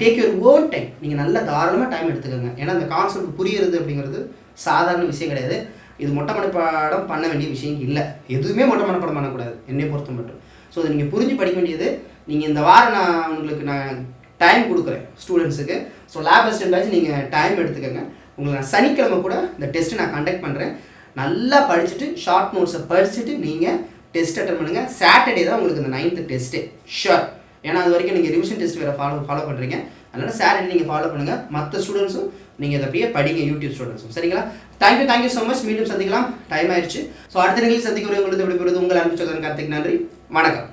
Take your own time. நீங்கள் நல்லா தாராளமாக டைம் எடுத்துக்கோங்க. ஏன்னா அந்த கான்செப்ட் புரியுறது அப்படிங்கிறது சாதாரண விஷயம் கிடையாது. இது மொட்டை மனப்பாடம் பண்ண வேண்டிய விஷயம் இல்லை. எதுவுமே மொட்டை மனப்பாடம் பண்ணக்கூடாது என்னை பொறுத்த மட்டும். ஸோ அதை நீங்கள் புரிஞ்சு படிக்க வேண்டியது. நீங்கள் இந்த வாரம் நான் டைம் கொடுக்குறேன் ஸ்டூடெண்ட்ஸுக்கு. ஸோ லேப் அசிஸ்டன்ட் பேட்ச் நீங்கள் டைம் எடுத்துக்கோங்க. உங்களை நான் சனிக்கிழமை கூட இந்த டெஸ்ட்டு நான் கண்டக்ட் பண்ணுறேன். நல்லா படிச்சுட்டு ஷார்ட் நோட்ஸை படிச்சுட்டு நீங்கள் டெஸ்ட் அட்டன் பண்ணுங்கள். சாட்டர்டே தான் உங்களுக்கு இந்த 9th டெஸ்ட்டு ஷுர். ஏன்னா அது வரைக்கும் நீங்கள் ரிவிஷன் டெஸ்ட் வேறு ஃபாலோ பண்ணுறீங்க. அதனால் சாட்டர்டே நீங்கள் ஃபாலோ பண்ணுங்கள். மற்ற ஸ்டூடெண்ட்ஸும் நீங்கள் இதை அப்படியே படிங்க, யூடியூப் ஸ்டூடெண்ட்ஸும். சரிங்களா? Thank you so much. மீண்டும் சந்திக்கலாம். டைம் ஆயிடுச்சு. ஸோ அடுத்த நிகழ்ச்சி சந்திக்கிறவங்களுக்கு விடைபெறுவது உங்கள் அனுப்பிச்சதன் கார்த்திக். நன்றி, வணக்கம்.